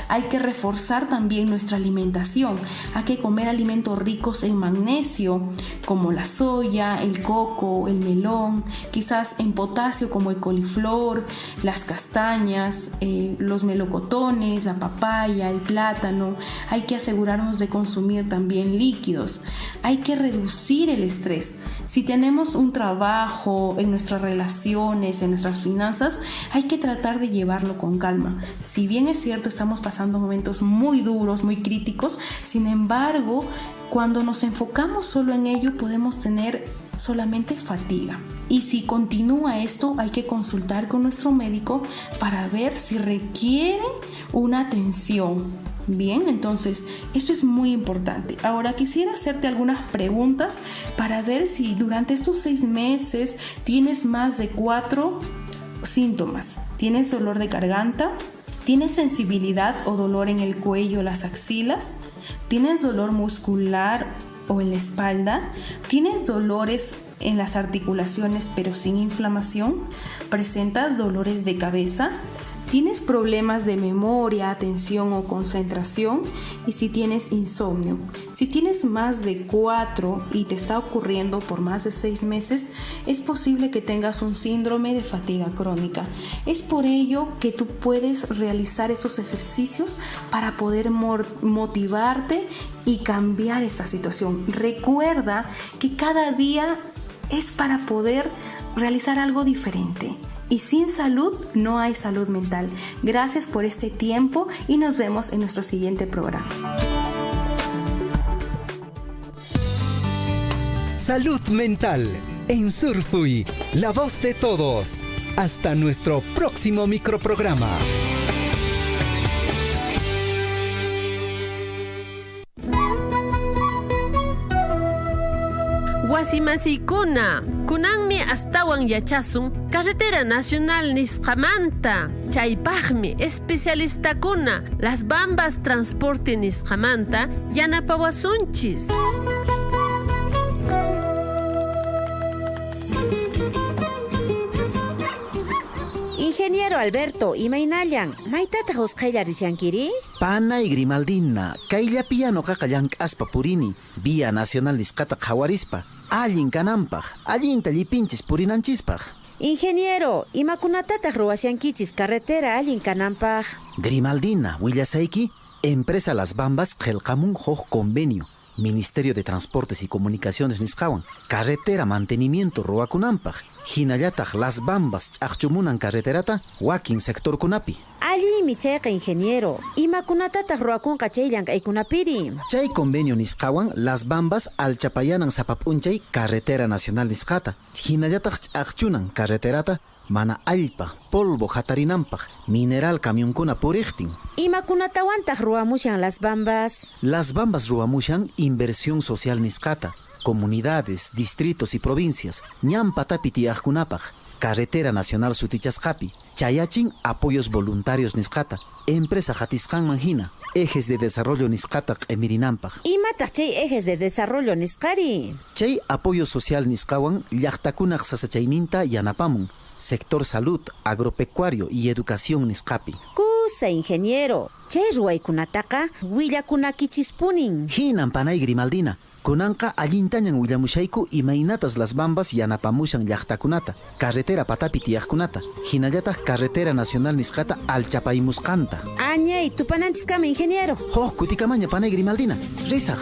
Hay que reforzar también nuestra alimentación. Hay que comer alimentos ricos en magnesio, como la soya, el coco, el melón, quizás en potasio como el coliflor, las castañas, los melocotones, la papaya, el plátano. Hay que asegurarnos de consumir también líquidos. Hay que reducir el estrés. Si tenemos un trabajo, en nuestras relaciones, en nuestras finanzas, hay que tratar de llevarlo con calma. Si bien es cierto, estamos pasando momentos muy duros, muy críticos, sin embargo, cuando nos enfocamos solo en ello, podemos tener solamente fatiga. Y si continúa esto, hay que consultar con nuestro médico para ver si requiere una atención. Bien, entonces esto es muy importante. Ahora quisiera hacerte algunas preguntas para ver si durante estos 6 meses tienes más de 4 síntomas. ¿Tienes dolor de garganta? ¿Tienes sensibilidad o dolor en el cuello o las axilas? ¿Tienes dolor muscular o en la espalda? ¿Tienes dolores en las articulaciones pero sin inflamación? ¿Presentas dolores de cabeza? ¿Tienes problemas de memoria, atención o concentración? Y si tienes insomnio. Si tienes más de 4 y te está ocurriendo por más de 6 meses, es posible que tengas un síndrome de fatiga crónica. Es por ello que tú puedes realizar estos ejercicios para poder motivarte y cambiar esta situación. Recuerda que cada día es para poder realizar algo diferente. Y sin salud no hay salud mental. Gracias por este tiempo y nos vemos en nuestro siguiente programa. Salud mental en Surfuy, la voz de todos. Hasta nuestro próximo microprograma. Wasimasikuna, kunanmi astawan yachasun carretera nacional nisqamanta. Chaypaqmi especialistakuna Las Bambas transporte nisqamanta yanapawasunchis. Ingeniero Alberto, imaynallan, maytata husqaylla rishankiri? Panay Grimaldina, kayllapiya noqaqa llank'aspa purini, Vía Nacional nisqata qhawarispa, allin kananpaq, allinta llipinchis purinanchispaq. Ingeniero, imakunatataq ruwashankichis carretera allin kananpaq? Grimaldina, willasayki, empresa Las Bambas qillqamun huk convenio, Ministerio de Transportes y Comunicaciones nisqawan, carretera mantenimiento ruwakunanpaq, hinallataq Las Bambas ch'aqchumunan carreterata wakin sectorkunapi. Allimi chayqa ingeniero, imakunatataq ruwakunqa chay llank'aykunapiri? Chay convenio nisqawan Las Bambas alchapayanan sapap'unchay carretera nacional nisqata, hinallataq ch'aqchunan carreterata mana allpa, polvo hatarinanpaq, mineral camionkuna puriqtin. Imakunatawantaq ruwamushan Las Bambas? Las Bambas ruwamushan inversión social nisqata, comunidades, distritos y provincias, ñampatapi tiyaqkunapaq, carretera nacional sutichasqapi, chayachin apoyos voluntarios nisqata, empresa hatisqanman hina, ejes de desarrollo nisqata q'emirinanpaq. Imataq chay ejes de desarrollo nisqari? Chay apoyo social nisqawan llaqtakunaq sasachayninta yanapamun, sector salud, agropecuario y educación nisqapi. Kusa ingeniero, chay ruwaykunataqa willakunakichispunin. Hinan panay Grimaldina, kunanqa allintañan willamushayku imaynatas Las Bambas yanapamushan llaqtakunata, carretera patapi tiyaqkunata, hinallataq carretera nacional nisqata alchapaymusqanta. Añay, tupananchiskama ingeniero. Kutikamaña panay Grimaldina, risaq.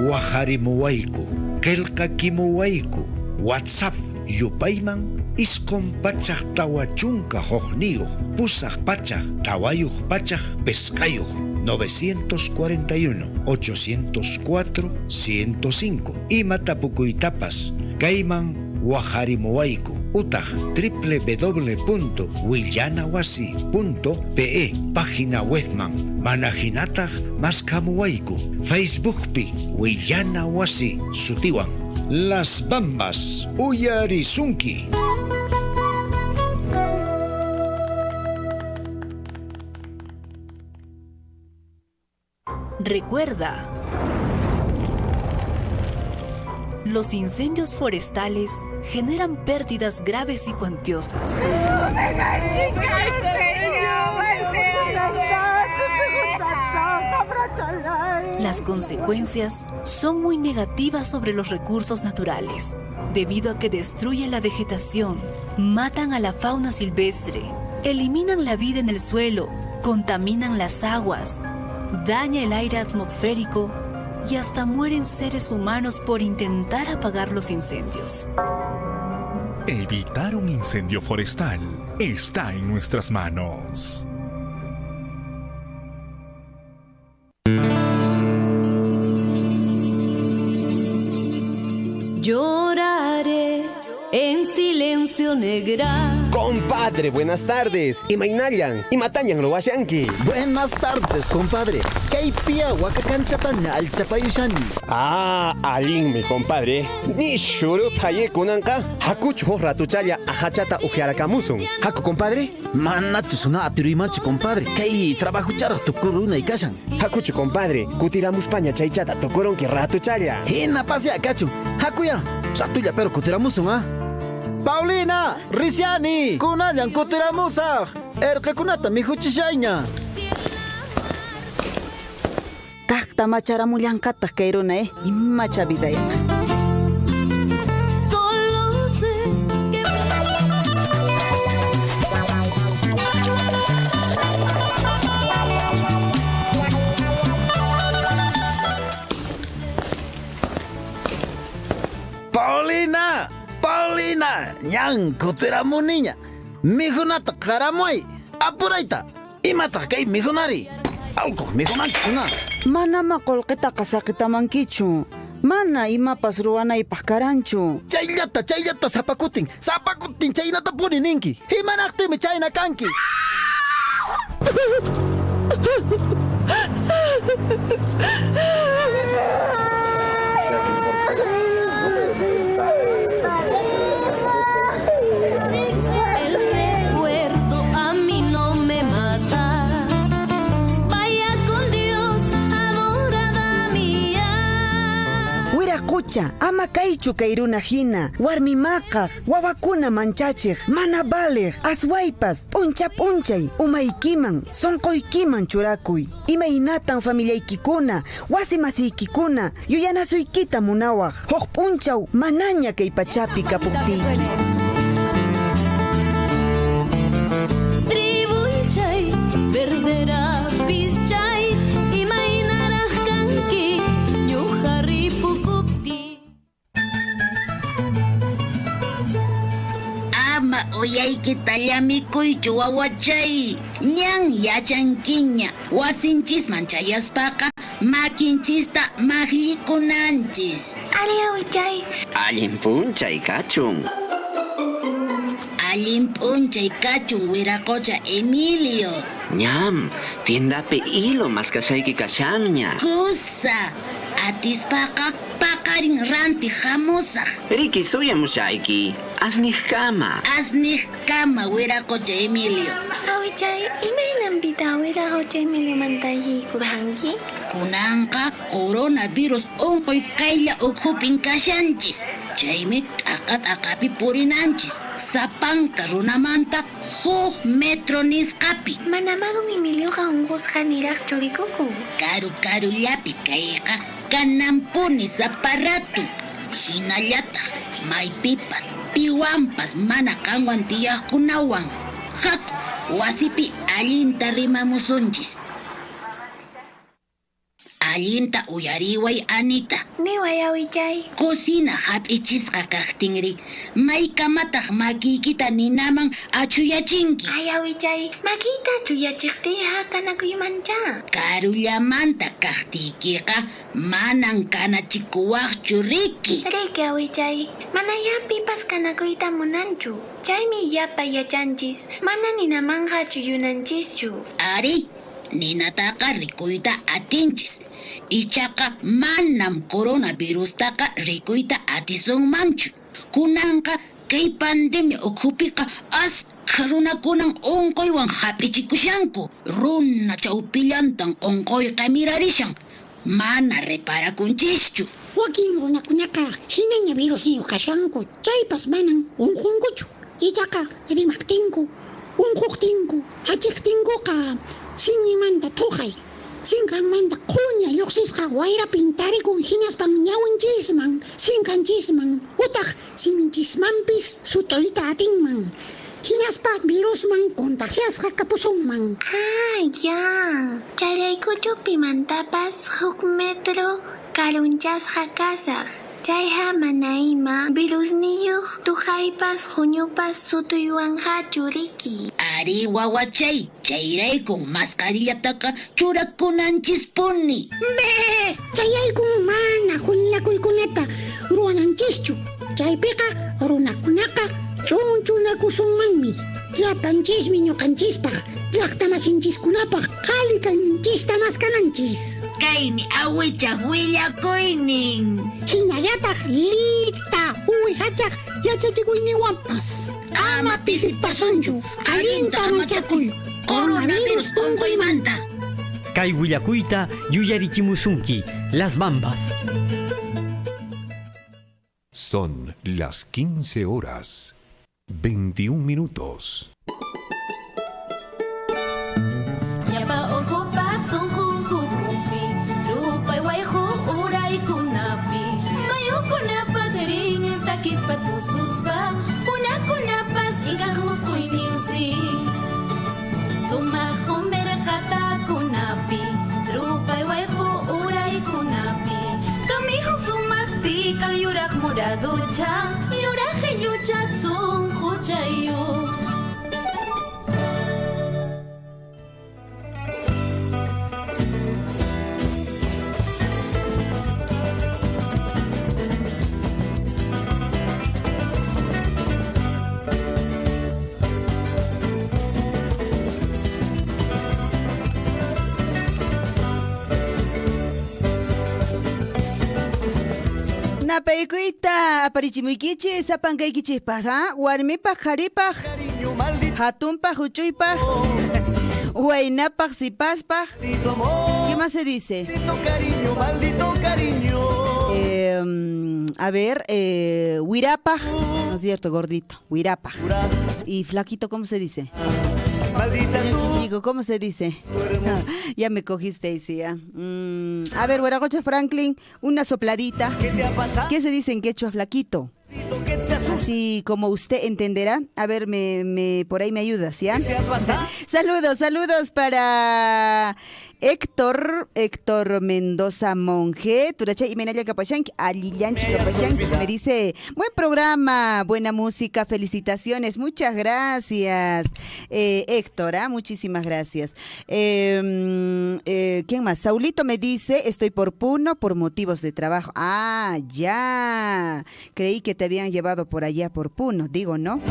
Waharimuwayku, qillqakimuwayku, WhatsApp yupayman isqun pachaq tawachunka hukniyuq, pusaq pachaq tawayuq pachaq pesqayuq 941-804-105 imatapukuytapas kayman waharimuwayku utaq www.willanawasi.pe página webman mana hinataq maskamuwayku Facebookpi Willanawasi sutiwan Las Bambas uyarisunki. Recuerda, los incendios forestales generan pérdidas graves y cuantiosas. Las consecuencias son muy negativas sobre los recursos naturales, debido a que destruyen la vegetación, matan a la fauna silvestre, eliminan la vida en el suelo, contaminan las aguas, daña el aire atmosférico y hasta mueren seres humanos por intentar apagar los incendios. Evitar un incendio forestal está en nuestras manos. Lloraré en silencio negra. Compadre, buenas tardes. Imaynallan, imatañan ruwashanki. Buenas tardes, compadre. Kaypiya wakakanchataña alchapayushani. Allin, mi compadre. Ni shuru paye kunanka. Hakuchu ratuchaya ahachata ujiarakamusun. Haku, compadre. Manachusuna atiruimachu, compadre. Kay trabajo charaq tukuruna ikashan. Hakuchu, compadre. Kutiramus paña chaychata tukurunki ratuchaya. Hina pase akachu. Hakuya. Ratuya pero kutiramusun, Paulina, Risiani, kunayan kutiramusaq. Erqakunata mihuchishayña. Kaqta macharamullanqataq kay runa, imacha vidayqa. Solo sé que Paulina, ñan kutiramuniña. Mijunata qaramuay. Apurayta. Imataq kay mijunari. Algo mijunanchikuna. Manama qullqitaqa saqitamankichu. Mana imapas ruwanaypaq karanchu. Chayllata sapakutin chaynata purininki. Imanaqtimi chayna kanki. Wiraqucha, ama kaychu kayruna hina. Warmi maqaq, wawakuna manchachig, mana balig, aswaypas, punchay, umaykiman, sonqoykiman churakuy. Imaynatan familiaykikuna, wasi masiykikuna, yuyanasuykita munawaq. Huk punchaw, manaña kay pachapi kapuktiyki. Tribulchay, verdera pischay, imaynaraq kanki, ñuqarri pukupti. Ama uyaykita llamikuychu wawachay. Ñan yachankiña, wasinchisman chayaspaqa, makinchista maqllikunanchis. Ali awichay. Allin punchay kachun. Allin p'unchay kachun Wiraqucha Emilio. Ñam, tiendapi hilo maskashayki kashanña. Kusa, atispaqa paqarin ranti hamusaq. Riki suyamushayki, asniqkama. Asniqkama Wiraqucha Emilio. Awichay, imaynanpita Wiraqucha Emilio mantayikurhanki? Kunanqa coronavirus unquy qaylla ukhupin kashanchis. Chaymi t'aqapi purinanchis. Sapanka runamanta 1 metro nisqapi. Manamadun Emilioqa unqusqa niraq churikuku. Karullapi kayqa kanampuni saparatu. Hinallataq maypipas piwanpas mana kanwan tiyaqkunawan. Haku wasipi allinta rimamusunchis. Allinta uyariway Anita. Niway awichay. Cocina hap'ichisqa kaqtinri, maykamataq makiykita ninaman achuyachinki. Ay awichay, makita chuyachiqtiqa kanakuymancha. Karullamanta kaqtiykiqa manan kanachikuwaqchu Riki. Riki awichay, mana yapipas kanakuyta munanchu. Chaymi yapa yachanchis, mana ninamanqa chuyunanchischu. Ari, ninataqa rikuyta atinchis. Ichaqa manam coronavirustaqa rikuyta atisunmanchu. Kunanqa kay pandemia ukhupiqa asqa runakunan unquywan hap'ichikushanku. Runa chawpillantan unquyqa mirarishan. Mana reparakunchischu. Wakin runakunaqa hinaña virusniyu kashanku. Chaypas manan unqunkuchu. Ichaqa rimaqtinku, unquqtinku, achiqtinkuqa sinimanta thuqay. Sinqanmanta quña lluqsisqa wayrapin tarikun hinaspan ñawinchisman, sinqanchisman, utaq siminchismanpis sutuyta atinman. Hinaspa virusman contagiasqa kapusunman. Ya. Chayraykuchu pimantapas 1 metro karunchasqa kasaq. Chayqa mana ima virusniyuq tuqaypas huñupas sutuywanqachu Riki. Ari wawachay, chayraykun mascarillataqa churakunanchispuni. Chayaykun mana huñirakuykunata ruwananchischu. Chaypiqa runakunaqa chunchunakusunmanmi. Llapanchismi ñuqanchispaq, llaqtamasinchiskunapaq qhali kayninchista maskananchis. Kaymi awichaq willakuynin. Hinallataq lita uwihachaq yachachikuyniwanpas. Ama pisipasunchu, allinta machakuy, coronavirus unquymanta. Kay willakuyta yuyarichimusunki, Las Bambas. Son las 15 horas, 21 minutos. Ducha, yuraje yucha son huchayo. Napaykuyta aparichimuykichis sapankaykichikpas, warmipaq qaripaq hatunpaq huchuypaq waynapaq sipaspaq. ¿Qué más se dice? A ver, Huirapaj, ¿no es cierto, gordito? Huirapaj. Y flaquito, ¿cómo se dice? Señor Chichico, ¿cómo se dice? Ya me cogiste ahí, sí, ya. A ver, Huaracocha Franklin, una sopladita. ¿Qué se dice en quechua, flaquito? Así como usted entenderá. A ver, por ahí me ayudas, ¿ya? Saludos para Héctor Mendoza Monje, Turachay y Menaya Capachanqui, Alillanchi Capachanqui, me dice, buen programa, buena música, felicitaciones, muchas gracias, Héctor, muchísimas gracias. ¿Quién más? Saulito me dice, estoy por Puno por motivos de trabajo. Ya, creí que te habían llevado por allá por Puno, digo, ¿no?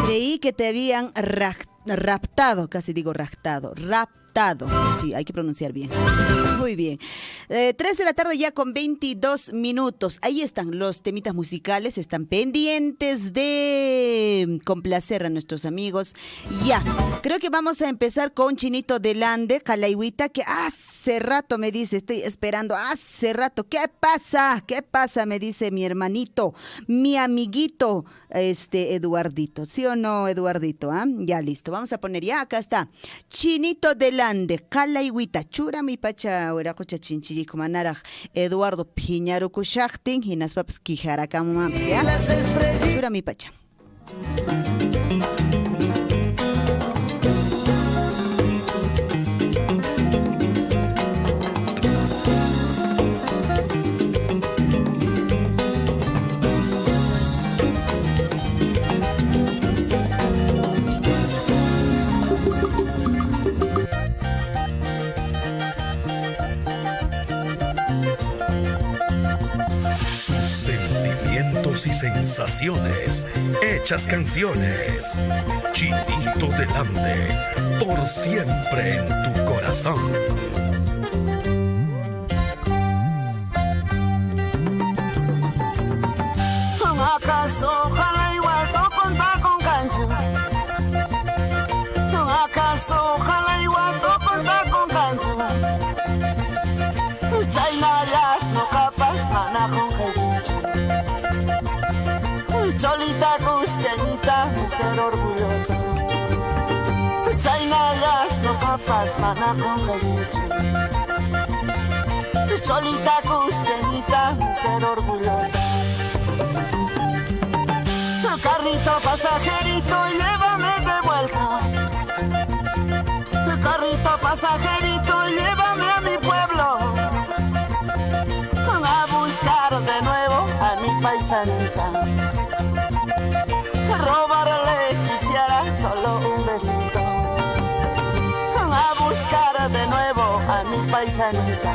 Creí que te habían raptado, casi digo raptado. Sí, hay que pronunciar bien. Muy bien. 3 de la tarde ya con 22 minutos. Ahí están los temitas musicales. Están pendientes de complacer a nuestros amigos. Ya, creo que vamos a empezar con Chinito del Ande, Calaihuita, que hace rato me dice, estoy esperando, hace rato. ¿Qué pasa? ¿Qué pasa? Me dice mi hermanito, mi amiguito, Eduardito. ¿Sí o no, Eduardito? Ya listo. Vamos a poner, ya acá está. Chinito del Ande, Calaihuita, chura mi pacha, Huaracocha Chinchillico Manaraj, Eduardo Piñaro Kushachtin, y nas papas Kijaracamam, ¿ya? Chura mi pacha. Sentimientos y sensaciones hechas canciones. Chinito del Ande, por siempre en tu corazón. ¿Acaso ojalá igual toco con cancho? ¿Acaso ojalá igual toco con cancho? Chaynayas no capas mana con jevicho. Cholita cusqueñita, mujer orgullosa. Chaynayas no capas mana con jevicho. Cholita cusqueñita, mujer orgullosa. Carrito pasajerito, llévame de vuelta. Carrito pasajerito, llévame a mi pueblo. A buscar de nuevo a mi paisanita. Robarle quisiera solo un besito. A buscar de nuevo a mi paisanita.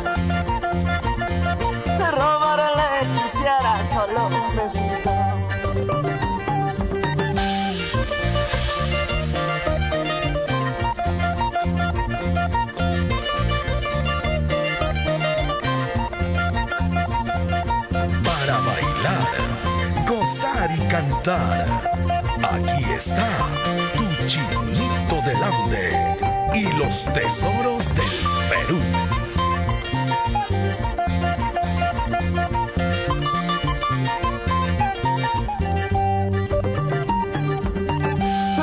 Robarle quisiera solo un besito. Para bailar, gozar y cantar, aquí está tu Chinito del Ande y los tesoros del Perú.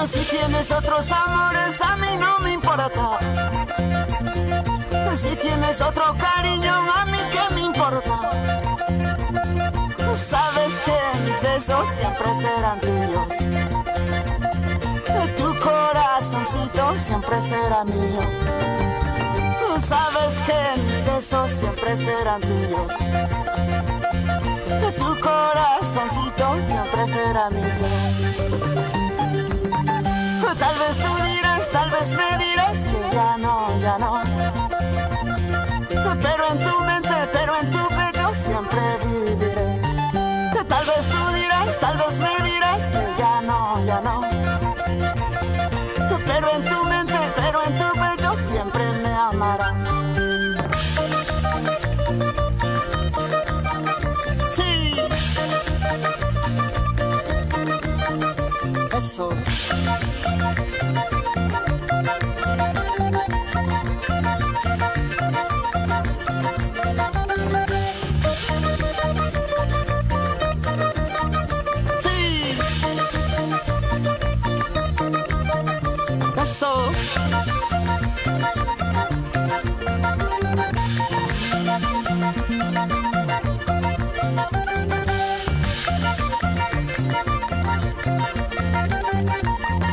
Si tienes otros amores, a mí no me importa. Si tienes otro cariño, a mí qué me importa. Sabes que mis besos siempre serán tuyos. Tu corazoncito siempre será mío. Sabes que mis besos siempre serán tuyos. Tu corazoncito siempre será mío. Tal vez tú dirás, tal vez me dirás que ya no. Pero en tu mente, pero en tu pecho siempre viviré. Tal vez tú dirás, tal vez me dirás que ya no. Pero en tu mente, pero en tu pecho siempre me amarás. Sí. Eso.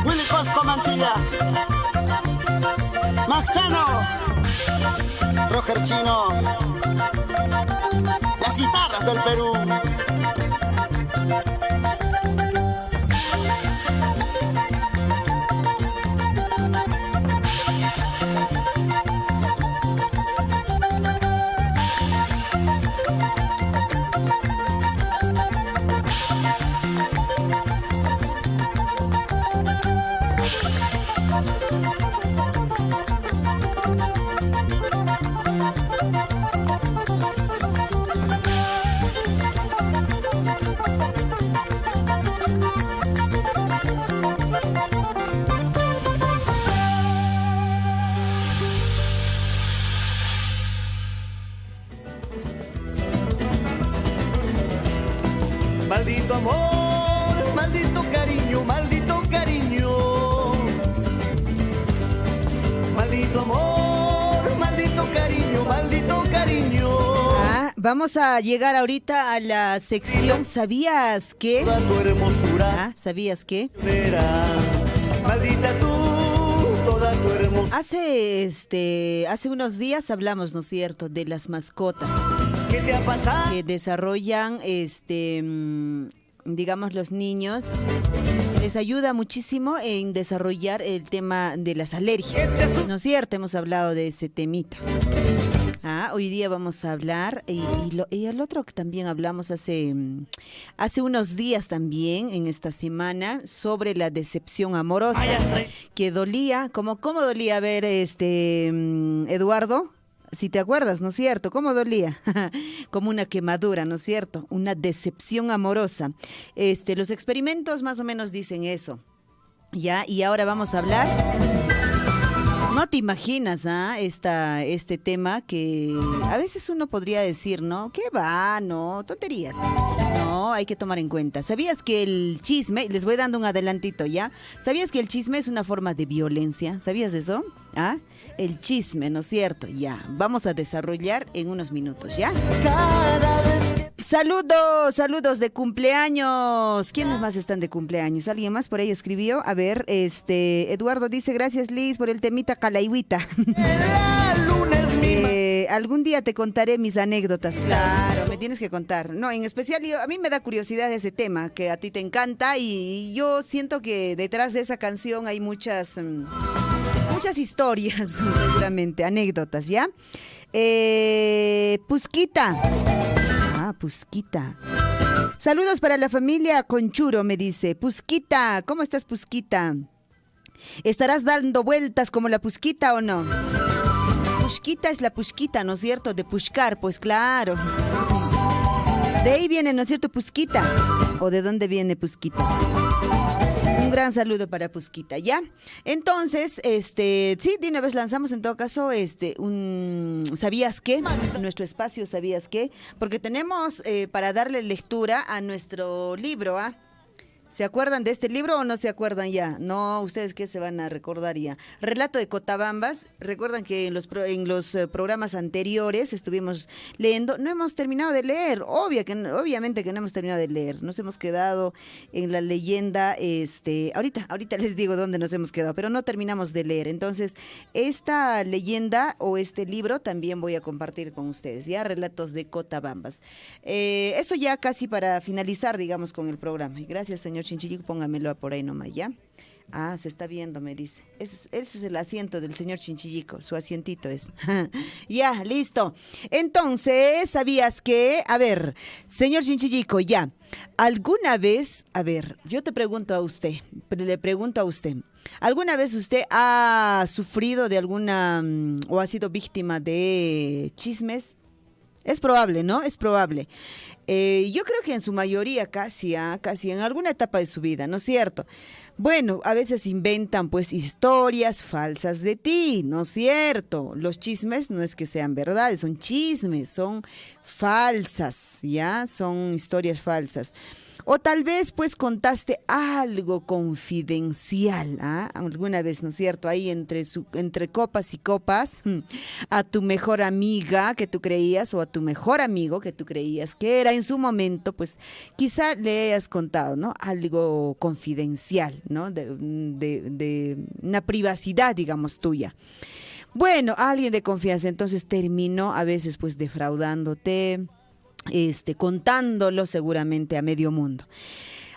Willy Cosco Mantilla, Macchano, Roger Chino, las guitarras del Perú. Maldito amor, maldito cariño, maldito cariño. Maldito amor, maldito cariño, maldito cariño. Vamos a llegar ahorita a la sección ¿Sabías qué? ¿Sabías qué? Maldita tú, toda tu hermosura. Hace unos días hablamos, ¿no es cierto?, de las mascotas. ¿Qué te ha pasado? Que desarrollan, digamos, los niños. Les ayuda muchísimo en desarrollar el tema de las alergias. ¿No es cierto? Hemos hablado de ese temita. Hoy día vamos a hablar, y el otro que también hablamos hace unos días también, en esta semana, sobre la decepción amorosa. Que dolía, ¿cómo dolía ver, Eduardo? Si te acuerdas, ¿no es cierto? ¿Cómo dolía? Como una quemadura, ¿no es cierto? Una decepción amorosa. Los experimentos más o menos dicen eso. ¿Ya? Y ahora vamos a hablar. No te imaginas, este tema que a veces uno podría decir, ¿no? ¿Qué va? No, tonterías. No, hay que tomar en cuenta. ¿Sabías que el chisme, les voy dando un adelantito, ¿ya? ¿Sabías que el chisme es una forma de violencia? ¿Sabías eso? El chisme, ¿no es cierto? Ya, vamos a desarrollar en unos minutos, ¿ya? Saludos de cumpleaños. ¿Quiénes más están de cumpleaños? ¿Alguien más por ahí escribió? A ver, Eduardo dice, gracias Liz por el temita calaihuita. Algún día te contaré mis anécdotas. Claro, me tienes que contar. No, en especial a mí me da curiosidad ese tema, que a ti te encanta y yo siento que detrás de esa canción hay muchas historias, seguramente, anécdotas, ¿ya? Pusquita. Pusquita. Saludos para la familia Conchuro, me dice. Pusquita, ¿cómo estás, Pusquita? ¿Estarás dando vueltas como la Pusquita o no? Pusquita es la Pusquita, ¿no es cierto? De pushcar, pues claro. De ahí viene, ¿no es cierto, Pusquita? ¿O de dónde viene Pusquita? Un gran saludo para Pusquita, ¿ya? Entonces, sí, de una vez lanzamos en todo caso ¿Sabías qué? Nuestro espacio ¿Sabías qué? Porque tenemos para darle lectura a nuestro libro, ¿Se acuerdan de este libro o no se acuerdan ya? No, ¿ustedes qué se van a recordar ya? Relato de Cotabambas. Recuerdan que en los programas anteriores estuvimos leyendo. No hemos terminado de leer. Obviamente que no hemos terminado de leer. Nos hemos quedado en la leyenda. Ahorita les digo dónde nos hemos quedado, pero no terminamos de leer. Entonces, esta leyenda o este libro también voy a compartir con ustedes, ¿ya? Relatos de Cotabambas. Eso ya casi para finalizar, digamos, con el programa. Y gracias, señor Chinchillico, póngamelo por ahí nomás, ¿ya? Se está viendo, me dice. Ese es el asiento del señor Chinchillico, su asientito es. Ya, listo. Entonces, ¿sabías que? A ver, señor Chinchillico, ya. ¿Alguna vez, yo le pregunto a usted, ¿alguna vez usted ha sufrido de alguna, o ha sido víctima de chismes? Es probable, ¿no? Es probable. Yo creo que en su mayoría casi en alguna etapa de su vida, ¿no es cierto? Bueno, a veces inventan pues historias falsas de ti, ¿no es cierto? Los chismes no es que sean verdades, son chismes, son falsas, ¿ya? Son historias falsas. O tal vez pues contaste algo confidencial, alguna vez, ¿no es cierto? Ahí entre copas y copas, a tu mejor amiga que tú creías o a tu mejor amigo que tú creías que era en su momento, pues quizá le hayas contado, ¿no? Algo confidencial, ¿no? De una privacidad, digamos, tuya. Bueno, alguien de confianza entonces terminó a veces pues defraudándote, contándolo seguramente a medio mundo.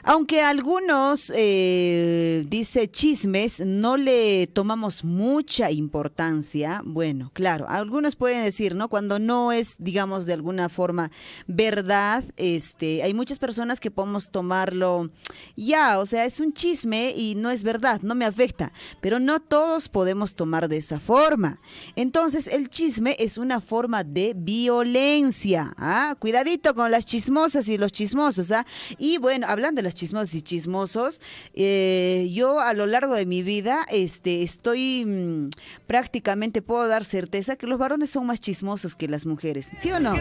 Aunque algunos, dice chismes, no le tomamos mucha importancia, bueno, claro, algunos pueden decir, ¿no? Cuando no es, digamos, de alguna forma verdad, hay muchas personas que podemos tomarlo, o sea, es un chisme y no es verdad, no me afecta, pero no todos podemos tomar de esa forma. Entonces, el chisme es una forma de violencia, cuidadito con las chismosas y los chismosos, y bueno, hablando de las chismosos y chismosos, yo a lo largo de mi vida estoy prácticamente, puedo dar certeza que los varones son más chismosos que las mujeres, ¿sí o no?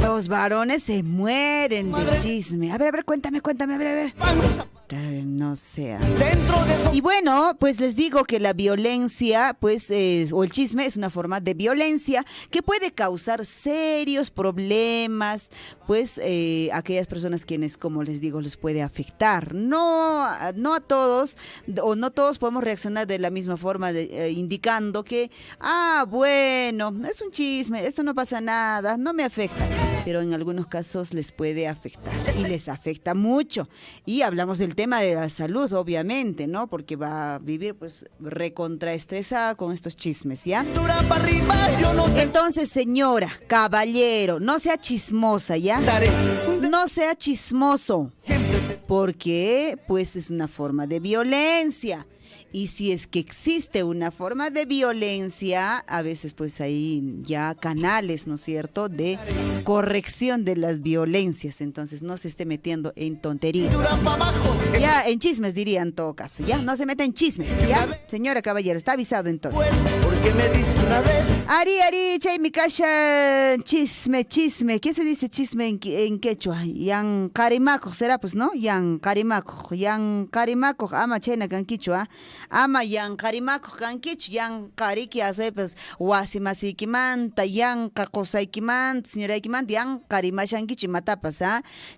Los varones se mueren de chisme. A ver, cuéntame, a ver. No sé. Y bueno, pues les digo que la violencia, pues, o el chisme es una forma de violencia que puede causar serios problemas, pues, aquellas personas quienes, como les digo, les puede afectar. No a todos, o no todos podemos reaccionar de la misma forma, indicando que, bueno, es un chisme, esto no pasa nada, no me afecta. Pero en algunos casos les puede afectar y les afecta mucho. Y hablamos del tema de la salud, obviamente, ¿no? Porque va a vivir pues recontraestresada con estos chismes, ¿ya? Entonces, señora, caballero, no sea chismosa, ¿ya? No sea chismoso, porque pues es una forma de violencia. Y si es que existe una forma de violencia, a veces pues hay ya canales, ¿no es cierto?, de corrección de las violencias. Entonces no se esté metiendo en tonterías. Ya en chismes diría en todo caso, ya no se meta en chismes, ya. Señora caballero, está avisado entonces. Porque me diste una vez. Ari, chay mi kasha, chisme. ¿Qué se dice chisme en quechua? Yan carimaco, será pues, ¿no? Yan carimaco, ama chayna kan quichua. Ama yan carimaco kan quichu, yan cariki asoy pues wasimasikimanta, yan kakosaykimanta, señoraykimanta, yan carimashankichu matapas,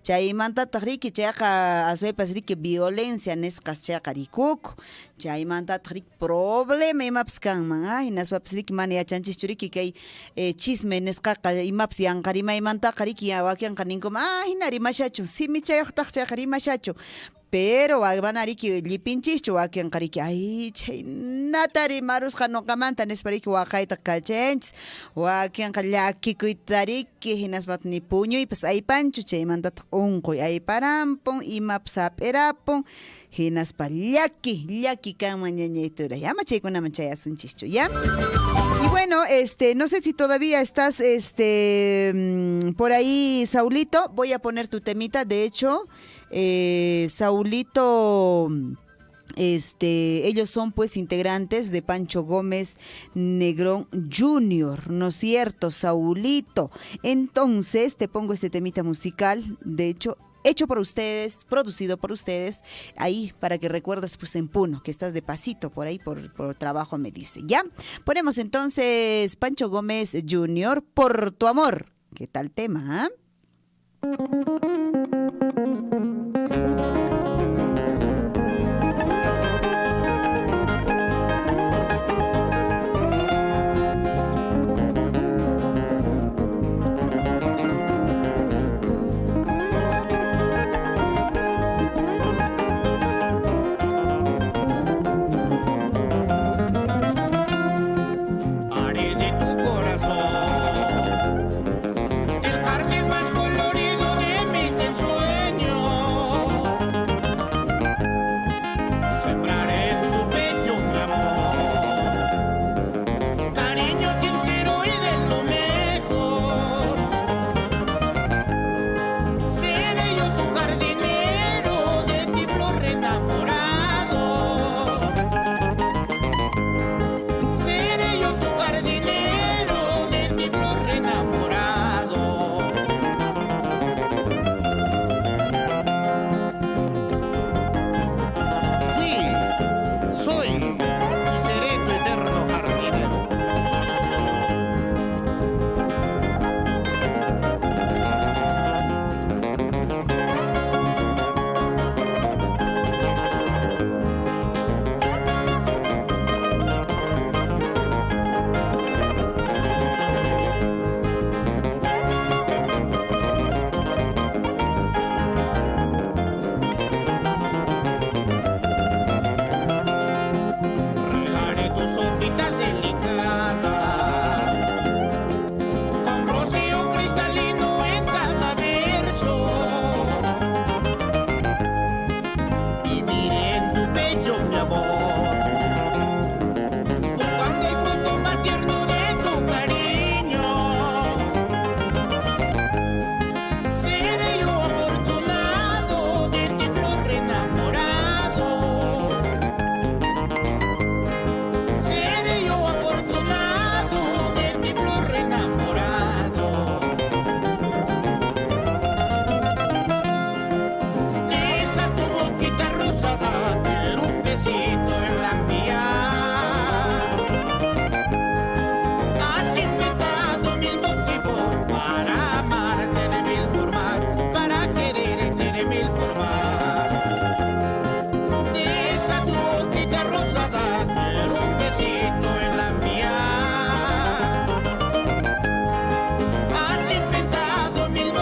chaymanta tagriki chayqa asoy pues riki violencia nesqas chayqa rikuku, chaymanta tagriki problema imapas kanman, hinaspapas riki mana yachanchis riki kay chisme nesqaqa imapas yan carimaymanta riki wakianqa ninkuma hina rimashachu, simi chayuqtaq chayqa rimashachu. Pero wanariki llipinchichu wakian qariki chaynata rimarusqa nuqamanta nispariki waqayta kachenchis wakianqa llakikuytariki hinaspat ni puñuypas aypanchu chaymantataq unquy ayparanpun imapas ap'irapun hinaspa llaki kanman ñañayturay ama chaykunaman chayasunchikchu, ¿ya? Y bueno, no sé si todavía estás por ahí, Saulito, voy a poner tu temita, de hecho, Saulito, ellos son pues integrantes de Pancho Gómez Negrón Jr., ¿no es cierto, Saulito? Entonces te pongo este temita musical, de hecho, hecho por ustedes, producido por ustedes, ahí para que recuerdes pues en Puno, que estás de pasito por ahí, por trabajo me dice, ¿ya? Ponemos entonces Pancho Gómez Jr., Por tu amor. ¿Qué tal tema, Haré de tu corazón el jardín más colorido de mi sensualidad.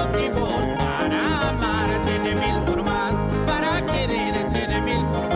motivos para amarte de mil formas, para quererte de mil formas.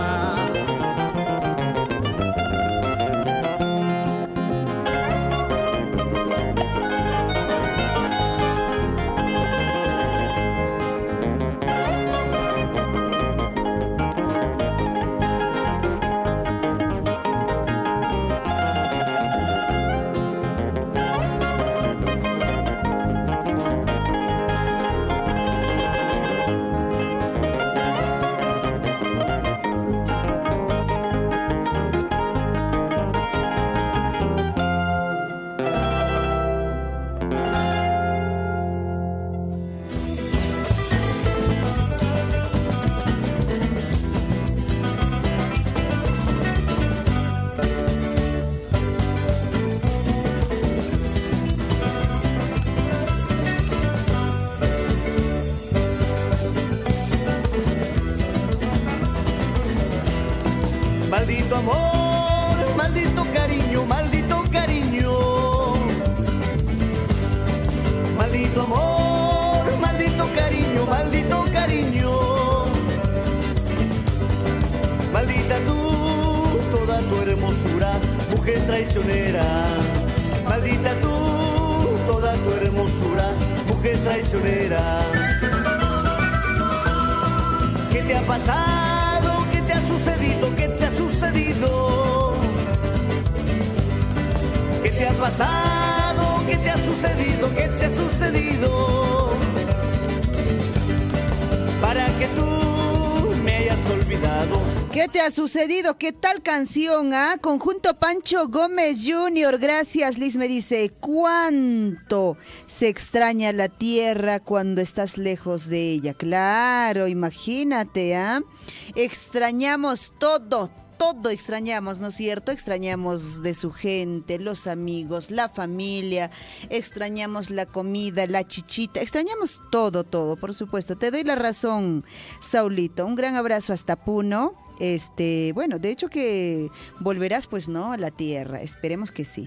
Maldito amor, maldito cariño, maldito cariño. Maldito amor, maldito cariño, maldito cariño. Maldita tú, toda tu hermosura, mujer traicionera. Maldita tú, toda tu hermosura, mujer traicionera. ¿Qué te ha pasado? ¿Qué te ha sucedido? ¿Qué te ha sucedido? ¿Qué te ha pasado? ¿Qué te ha sucedido? ¿Qué te ha sucedido? Para que tú me hayas olvidado. ¿Qué te ha sucedido? ¿Qué tal canción, ah? Conjunto Pancho Gómez Jr. Gracias, Liz me dice, ¿cuánto se extraña la tierra cuando estás lejos de ella? Claro, imagínate, ah. Extrañamos todo extrañamos, ¿no es cierto? Extrañamos de su gente, los amigos, la familia, extrañamos la comida, la chichita, extrañamos todo, por supuesto. Te doy la razón, Saulito. Un gran abrazo hasta Puno. Bueno, de hecho que volverás, pues, ¿no? A la tierra, esperemos que sí.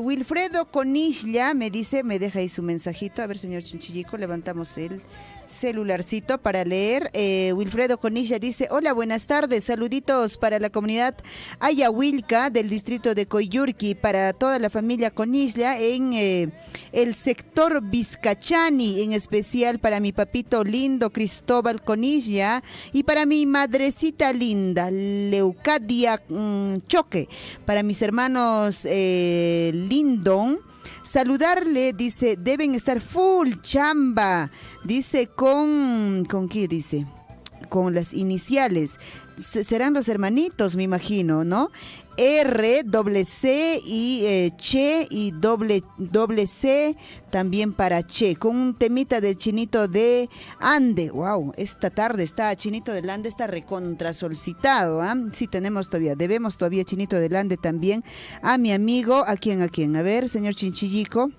Wilfredo Conilla me dice, me deja ahí su mensajito. A ver, señor Chinchillico, levantamos el celularcito para leer. Wilfredo Conilla dice, hola, buenas tardes, saluditos para la comunidad Ayahuilca del distrito de Coyurqui, para toda la familia Conilla en el sector Vizcachani, en especial para mi papito lindo Cristóbal Conilla y para mi madrecita linda Leucadia Choque, para mis hermanos Lindon. Saludarle, dice, deben estar full chamba, dice, ¿con qué dice? Con las iniciales, serán los hermanitos, me imagino, ¿no? R, doble C y Che y doble C también para Che, con un temita del Chinito de Ande. Wow, esta tarde está Chinito del Ande, está recontra solicitado, ¿ah? Sí, debemos todavía Chinito del Ande también a mi amigo, ¿a quién? A ver, señor Chinchillico.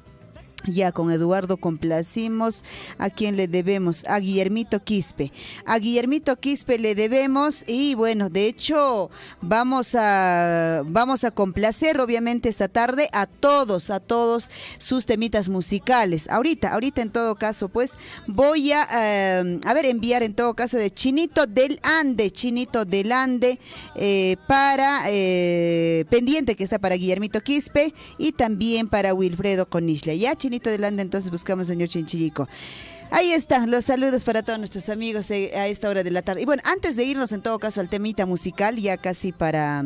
Ya con Eduardo complacimos. ¿A quién le debemos? A Guillermito Quispe. A Guillermito Quispe le debemos y bueno, de hecho vamos a complacer obviamente esta tarde a todos sus temitas musicales. Ahorita en todo caso pues voy a enviar en todo caso de Chinito del Ande para pendiente que está para Guillermito Quispe y también para Wilfredo Conilla. Ya Chinito del Ande, entonces buscamos señor Chinchillico. Ahí están los saludos para todos nuestros amigos a esta hora de la tarde. Y bueno, antes de irnos en todo caso al temita musical, ya casi para,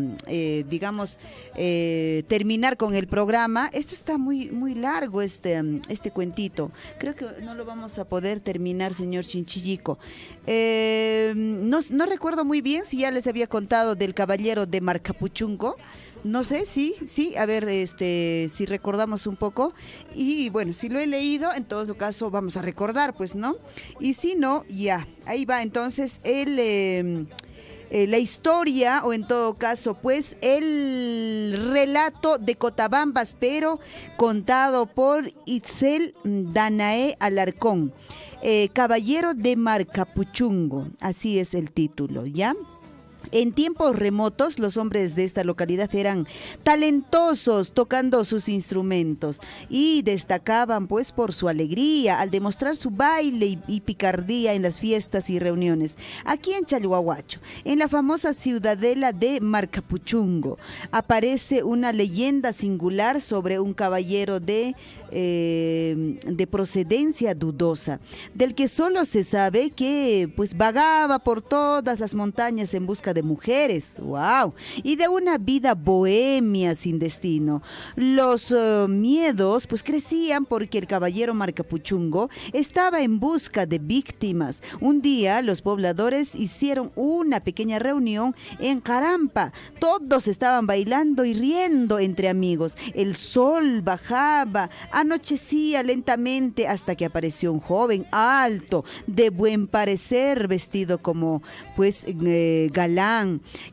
terminar con el programa. Esto está muy, muy largo, este cuentito. Creo que no lo vamos a poder terminar, señor Chinchillico. No recuerdo muy bien si ya les había contado del caballero de Marcapuchungo. No sé, sí, a ver, si recordamos un poco. Y bueno, si lo he leído, en todo caso vamos a recordar, pues, ¿no? Y si no, ya, ahí va entonces la historia, o en todo caso, pues, el relato de Cotabambas, pero contado por Itzel Danae Alarcón. Caballero de Marcapuchungo, así es el título, ¿ya? En tiempos remotos, los hombres de esta localidad eran talentosos tocando sus instrumentos y destacaban pues por su alegría al demostrar su baile y picardía en las fiestas y reuniones. Aquí en Chalhuahuacho, en la famosa ciudadela de Marcapuchungo, aparece una leyenda singular sobre un caballero de procedencia dudosa, del que solo se sabe que pues vagaba por todas las montañas en busca de mujeres, wow, y de una vida bohemia sin destino. Los miedos pues crecían porque el caballero Marcapuchungo estaba en busca de víctimas. Un día los pobladores hicieron una pequeña reunión en Carampa. Todos estaban bailando y riendo entre amigos. El sol bajaba, anochecía lentamente hasta que apareció un joven alto, de buen parecer, vestido como pues galán,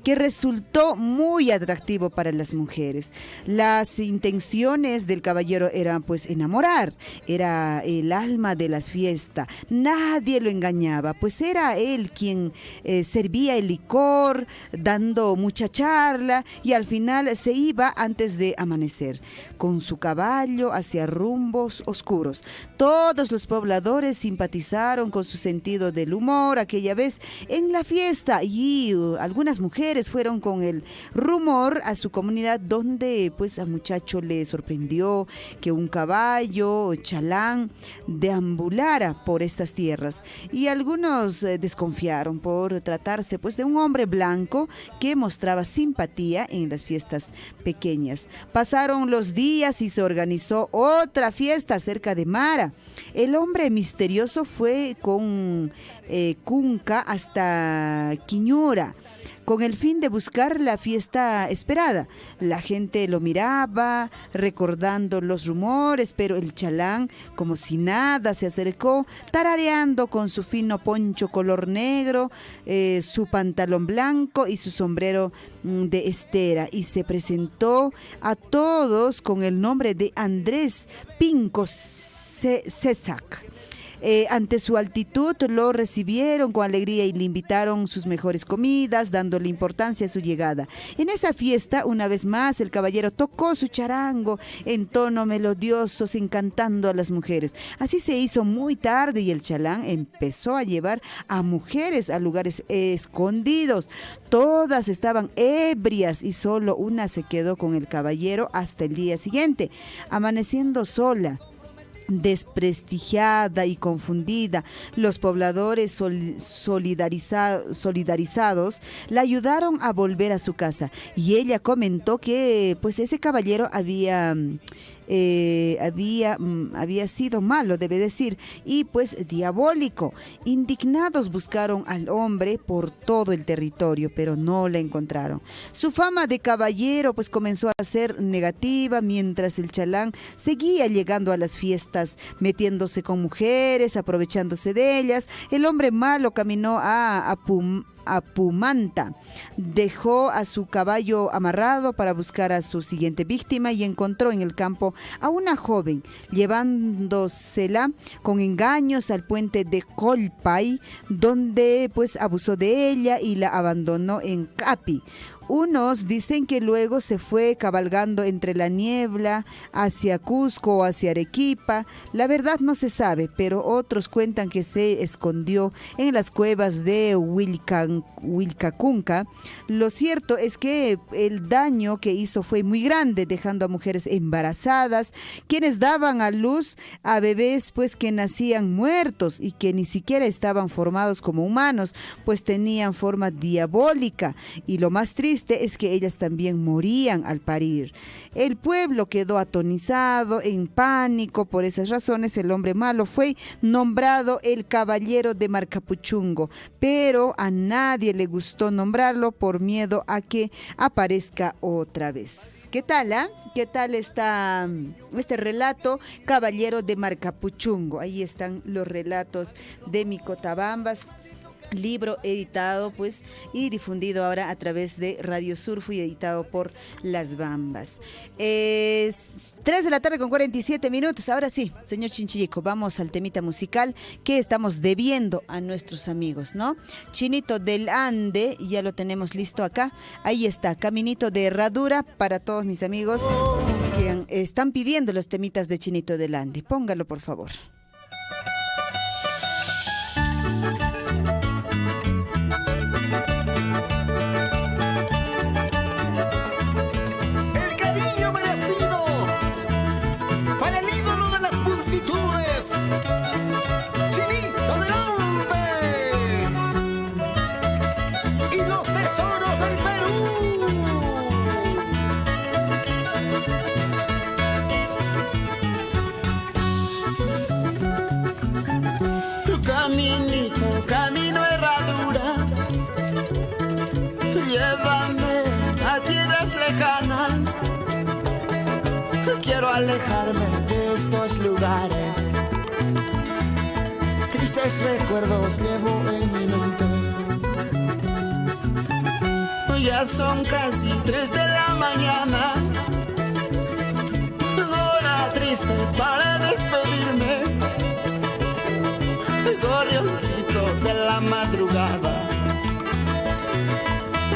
que resultó muy atractivo para las mujeres. Las intenciones del caballero eran pues enamorar, era el alma de las fiestas, nadie lo engañaba, pues era él quien servía el licor, dando mucha charla y al final se iba antes de amanecer, con su caballo hacia rumbos oscuros. Todos los pobladores simpatizaron con su sentido del humor aquella vez en la fiesta y algunas mujeres fueron con el rumor a su comunidad donde pues al muchacho le sorprendió que un caballo chalán deambulara por estas tierras y algunos desconfiaron por tratarse pues de un hombre blanco que mostraba simpatía en las fiestas pequeñas. Pasaron los días y se organizó otra fiesta cerca de Mara. El hombre misterioso fue con Cunca hasta Quiñura, con el fin de buscar la fiesta esperada. La gente lo miraba, recordando los rumores, pero el chalán, como si nada, se acercó, tarareando con su fino poncho color negro, su pantalón blanco y su sombrero de estera, y se presentó a todos con el nombre de Andrés Pinco Cesac. Ante su altitud lo recibieron con alegría y le invitaron sus mejores comidas, dándole importancia a su llegada. En esa fiesta, una vez más, el caballero tocó su charango en tono melodioso, encantando a las mujeres. Así se hizo muy tarde y el chalán empezó a llevar a mujeres a lugares escondidos. Todas estaban ebrias y solo una se quedó con el caballero hasta el día siguiente, amaneciendo sola, desprestigiada y confundida. Los pobladores solidarizados la ayudaron a volver a su casa y ella comentó que pues ese caballero había sido malo, debe decir, y pues diabólico. Indignados buscaron al hombre por todo el territorio, pero no la encontraron. Su fama de caballero pues comenzó a ser negativa, mientras el chalán seguía llegando a las fiestas, metiéndose con mujeres, aprovechándose de ellas. El hombre malo caminó a Pumanta, dejó a su caballo amarrado para buscar a su siguiente víctima y encontró en el campo a una joven, llevándosela con engaños al puente de Colpay, donde pues abusó de ella y la abandonó en Capi. Unos dicen que luego se fue cabalgando entre la niebla hacia Cusco o hacia Arequipa. La verdad no se sabe, pero otros cuentan que se escondió en las cuevas de Wilcacunca. Lo cierto es que el daño que hizo fue muy grande, dejando a mujeres embarazadas, quienes daban a luz a bebés pues que nacían muertos y que ni siquiera estaban formados como humanos, pues tenían forma diabólica. Y lo más triste es que ellas también morían al parir. El pueblo quedó atonizado, en pánico. Por esas razones el hombre malo fue nombrado el caballero de Marcapuchungo, pero a nadie le gustó nombrarlo por miedo a que aparezca otra vez. ¿Qué tal? ¿Qué tal está este relato? Caballero de Marcapuchungo. Ahí están los relatos de Micotabambas. libro editado pues y difundido ahora a través de Radio Surfu y editado por Las Bambas. 3 de la tarde con 47 minutos. Ahora sí, señor Chinchillico, vamos al temita musical que estamos debiendo a nuestros amigos, ¿no? Chinito del Ande, ya lo tenemos listo acá. Ahí está, Caminito de Herradura para todos mis amigos que están pidiendo los temitas de Chinito del Ande. Póngalo, por favor. Camino herradura, llévame a tierras lejanas. Quiero alejarme de estos lugares. Tristes recuerdos llevo en mi mente. Ya son casi 3 de la mañana. Hora triste para despedirme. Gorrioncito de la madrugada,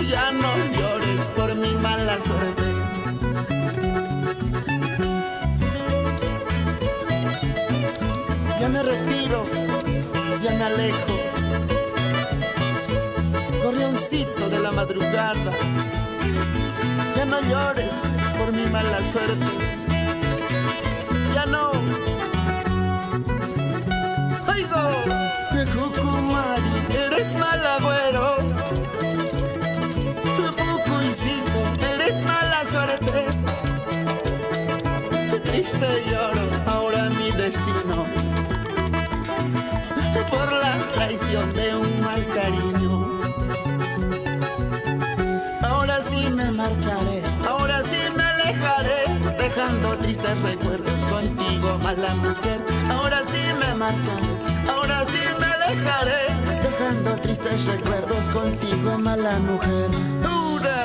ya no llores por mi mala suerte. Ya me retiro, ya me alejo. Gorrioncito de la madrugada, ya no llores por mi mala suerte. Ya no. Jucumari, eres mal agüero. Pucuicito, eres mala suerte. Triste lloro ahora mi destino por la traición de un mal cariño. Ahora sí me marcharé, ahora sí me alejaré, dejando tristes recuerdos contigo, mala mujer. Ahora sí me marcharé, ahora sí me alejaré, dejando tristes recuerdos contigo, mala mujer. ¡Dura!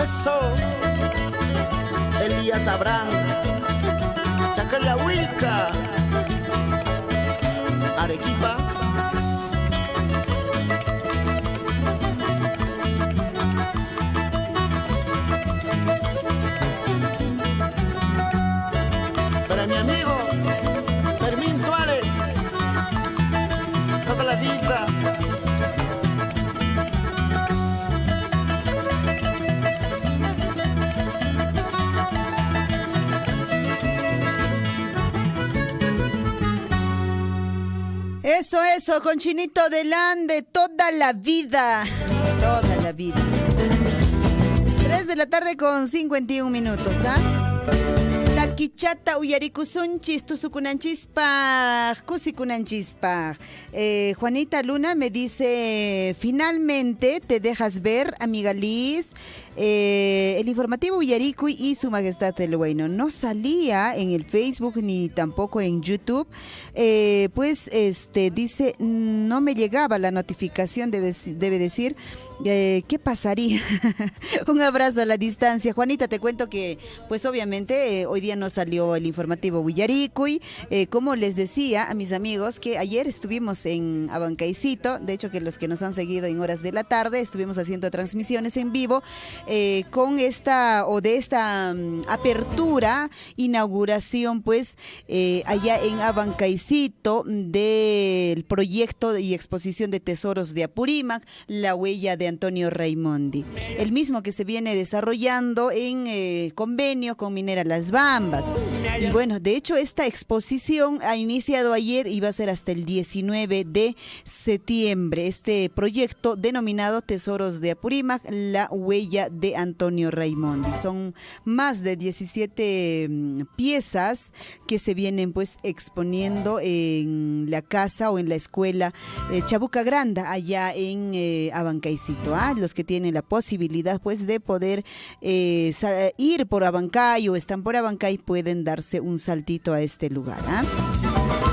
Eso, Elías Abraham, Chacalahuilca, Arequipa. Para mi amigo Fermín Suárez, toda la vida. Eso, con Chinito del Ande, toda la vida. Toda la vida. 3 de la tarde con 51 minutos, ¿ah? La quichata uyarikusunchis, tusukunanchispaj, kusikunanchispaj. Juanita Luna me dice, finalmente te dejas ver, amiga Liz. El informativo Uyaricuy y su majestad el Huayno no salía en el Facebook ni tampoco en YouTube. Pues dice, no me llegaba la notificación, debe decir. ¿Qué pasaría? Un abrazo a la distancia. Juanita, te cuento que pues obviamente hoy día no salió el informativo Uyaricuy. Como les decía a mis amigos que ayer estuvimos en Abancaicito, de hecho que los que nos han seguido en horas de la tarde estuvimos haciendo transmisiones en vivo con esta apertura, inauguración pues allá en Abancaicito del proyecto y exposición de tesoros de Apurímac, la huella de Antonio Raimondi, el mismo que se viene desarrollando en convenio con Minera Las Bambas. Y bueno, de hecho esta exposición ha iniciado ayer y va a ser hasta el 19 de septiembre. Este proyecto denominado Tesoros de Apurímac, la huella de Antonio Raimondi. Son más de 17 piezas que se vienen pues exponiendo en la casa o en la escuela Chabuca Granda allá en Abancaicito. momento. Los que tienen la posibilidad pues de poder ir por Abancay o están por Abancay pueden darse un saltito a este lugar.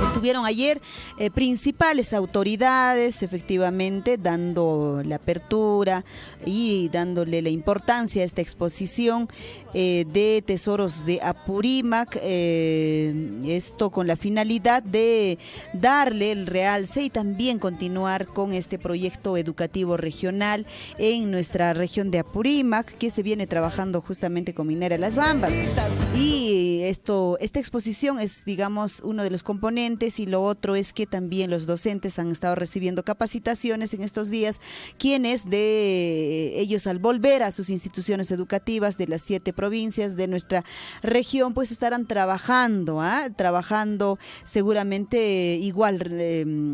Estuvieron ayer principales autoridades, efectivamente, dando la apertura y dándole la importancia a esta exposición de tesoros de Apurímac, esto con la finalidad de darle el realce y también continuar con este proyecto educativo regional en nuestra región de Apurímac, que se viene trabajando justamente con Minera Las Bambas. Y esta exposición es, digamos, uno de los componentes, y lo otro es que también los docentes han estado recibiendo capacitaciones en estos días, quienes de ellos al volver a sus instituciones educativas de las 7 provincias de nuestra región, pues estarán trabajando seguramente igual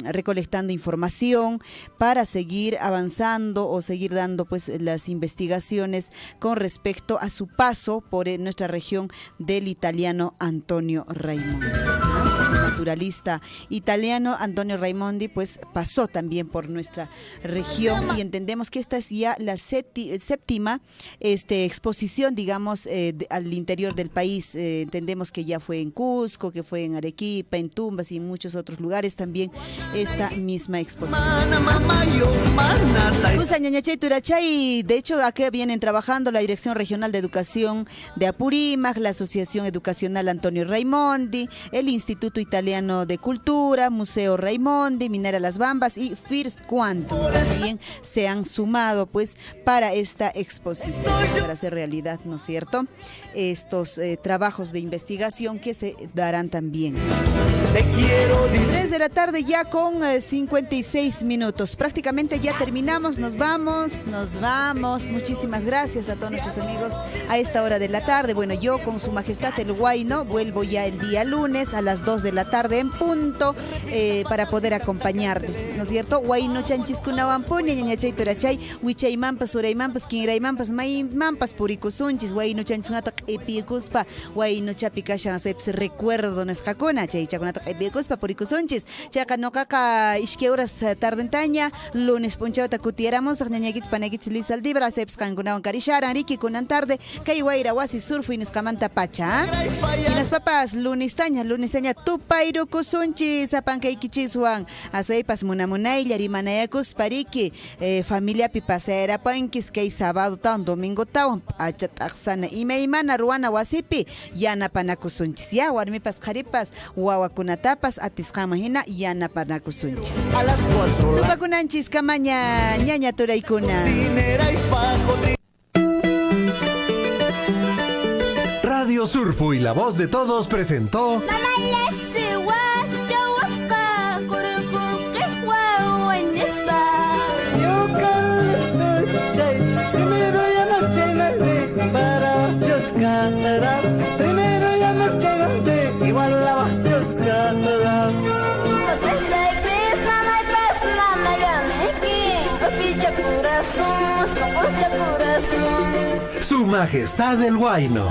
recolectando información para seguir avanzando o seguir dando pues las investigaciones con respecto a su paso por nuestra región del italiano Antonio Raimondi. Naturalista italiano Antonio Raimondi pues pasó también por nuestra región, y entendemos que esta es ya la séptima exposición, digamos, al interior del país. Entendemos que ya fue en Cusco, que fue en Arequipa, en Tumbas y en muchos otros lugares también esta misma exposición. De hecho, acá vienen trabajando la Dirección Regional de Educación de Apurímac, la Asociación Educacional Antonio Raimondi, el Instituto Italiano de Cultura, Museo Raimondi, Minera Las Bambas y FIRS Quantum. También se han sumado pues para esta exposición, para hacer realidad, ¿no es cierto?, estos trabajos de investigación que se darán también. 3 de la tarde ya con 56 minutos. Prácticamente ya terminamos, nos vamos. Muchísimas gracias a todos nuestros amigos a esta hora de la tarde. Bueno, yo con Su Majestad el Huayno vuelvo ya el día lunes a las 2 de la tarde en punto para poder acompañarles, ¿no es cierto? Huayno chanchiskunawampuni, ñañachay turachay, huichaymampas, uraymanpas, kinraymanpas, maymampas, purikusunchis, huayno chanchiskunata epikuspa, huayno chapi kashan seps recuerdo nesqakuna, chay chakunata epikuspa, purikusunchis, chaka noqaqa ishkay horas tardentaña, lunes punchawta kutiyaramos, ñañakits panakits lisaldibra, seps kankunawan karisharan, riki kunan tarde, kay wayra wasi surfu iniskamanta pacha. Y las papas lunes taña tupayru kusunchis, apankaykichis aswaypas munamunaylla rimanayakus pariki familia pipasera pankis kay sábado tawan domingo tawan achataqsana imaymana ruana wasipi yanapanakusunchis, ya warmipas qharipas wawakunatapas atisqama hina yanapanakusunchis. Tupakunanchis kamaña ñaña turaykuna. Radio Surfu y La Voz de Todos presentó Primero ya no llegaste, igual la vas Su Majestad el Huayno.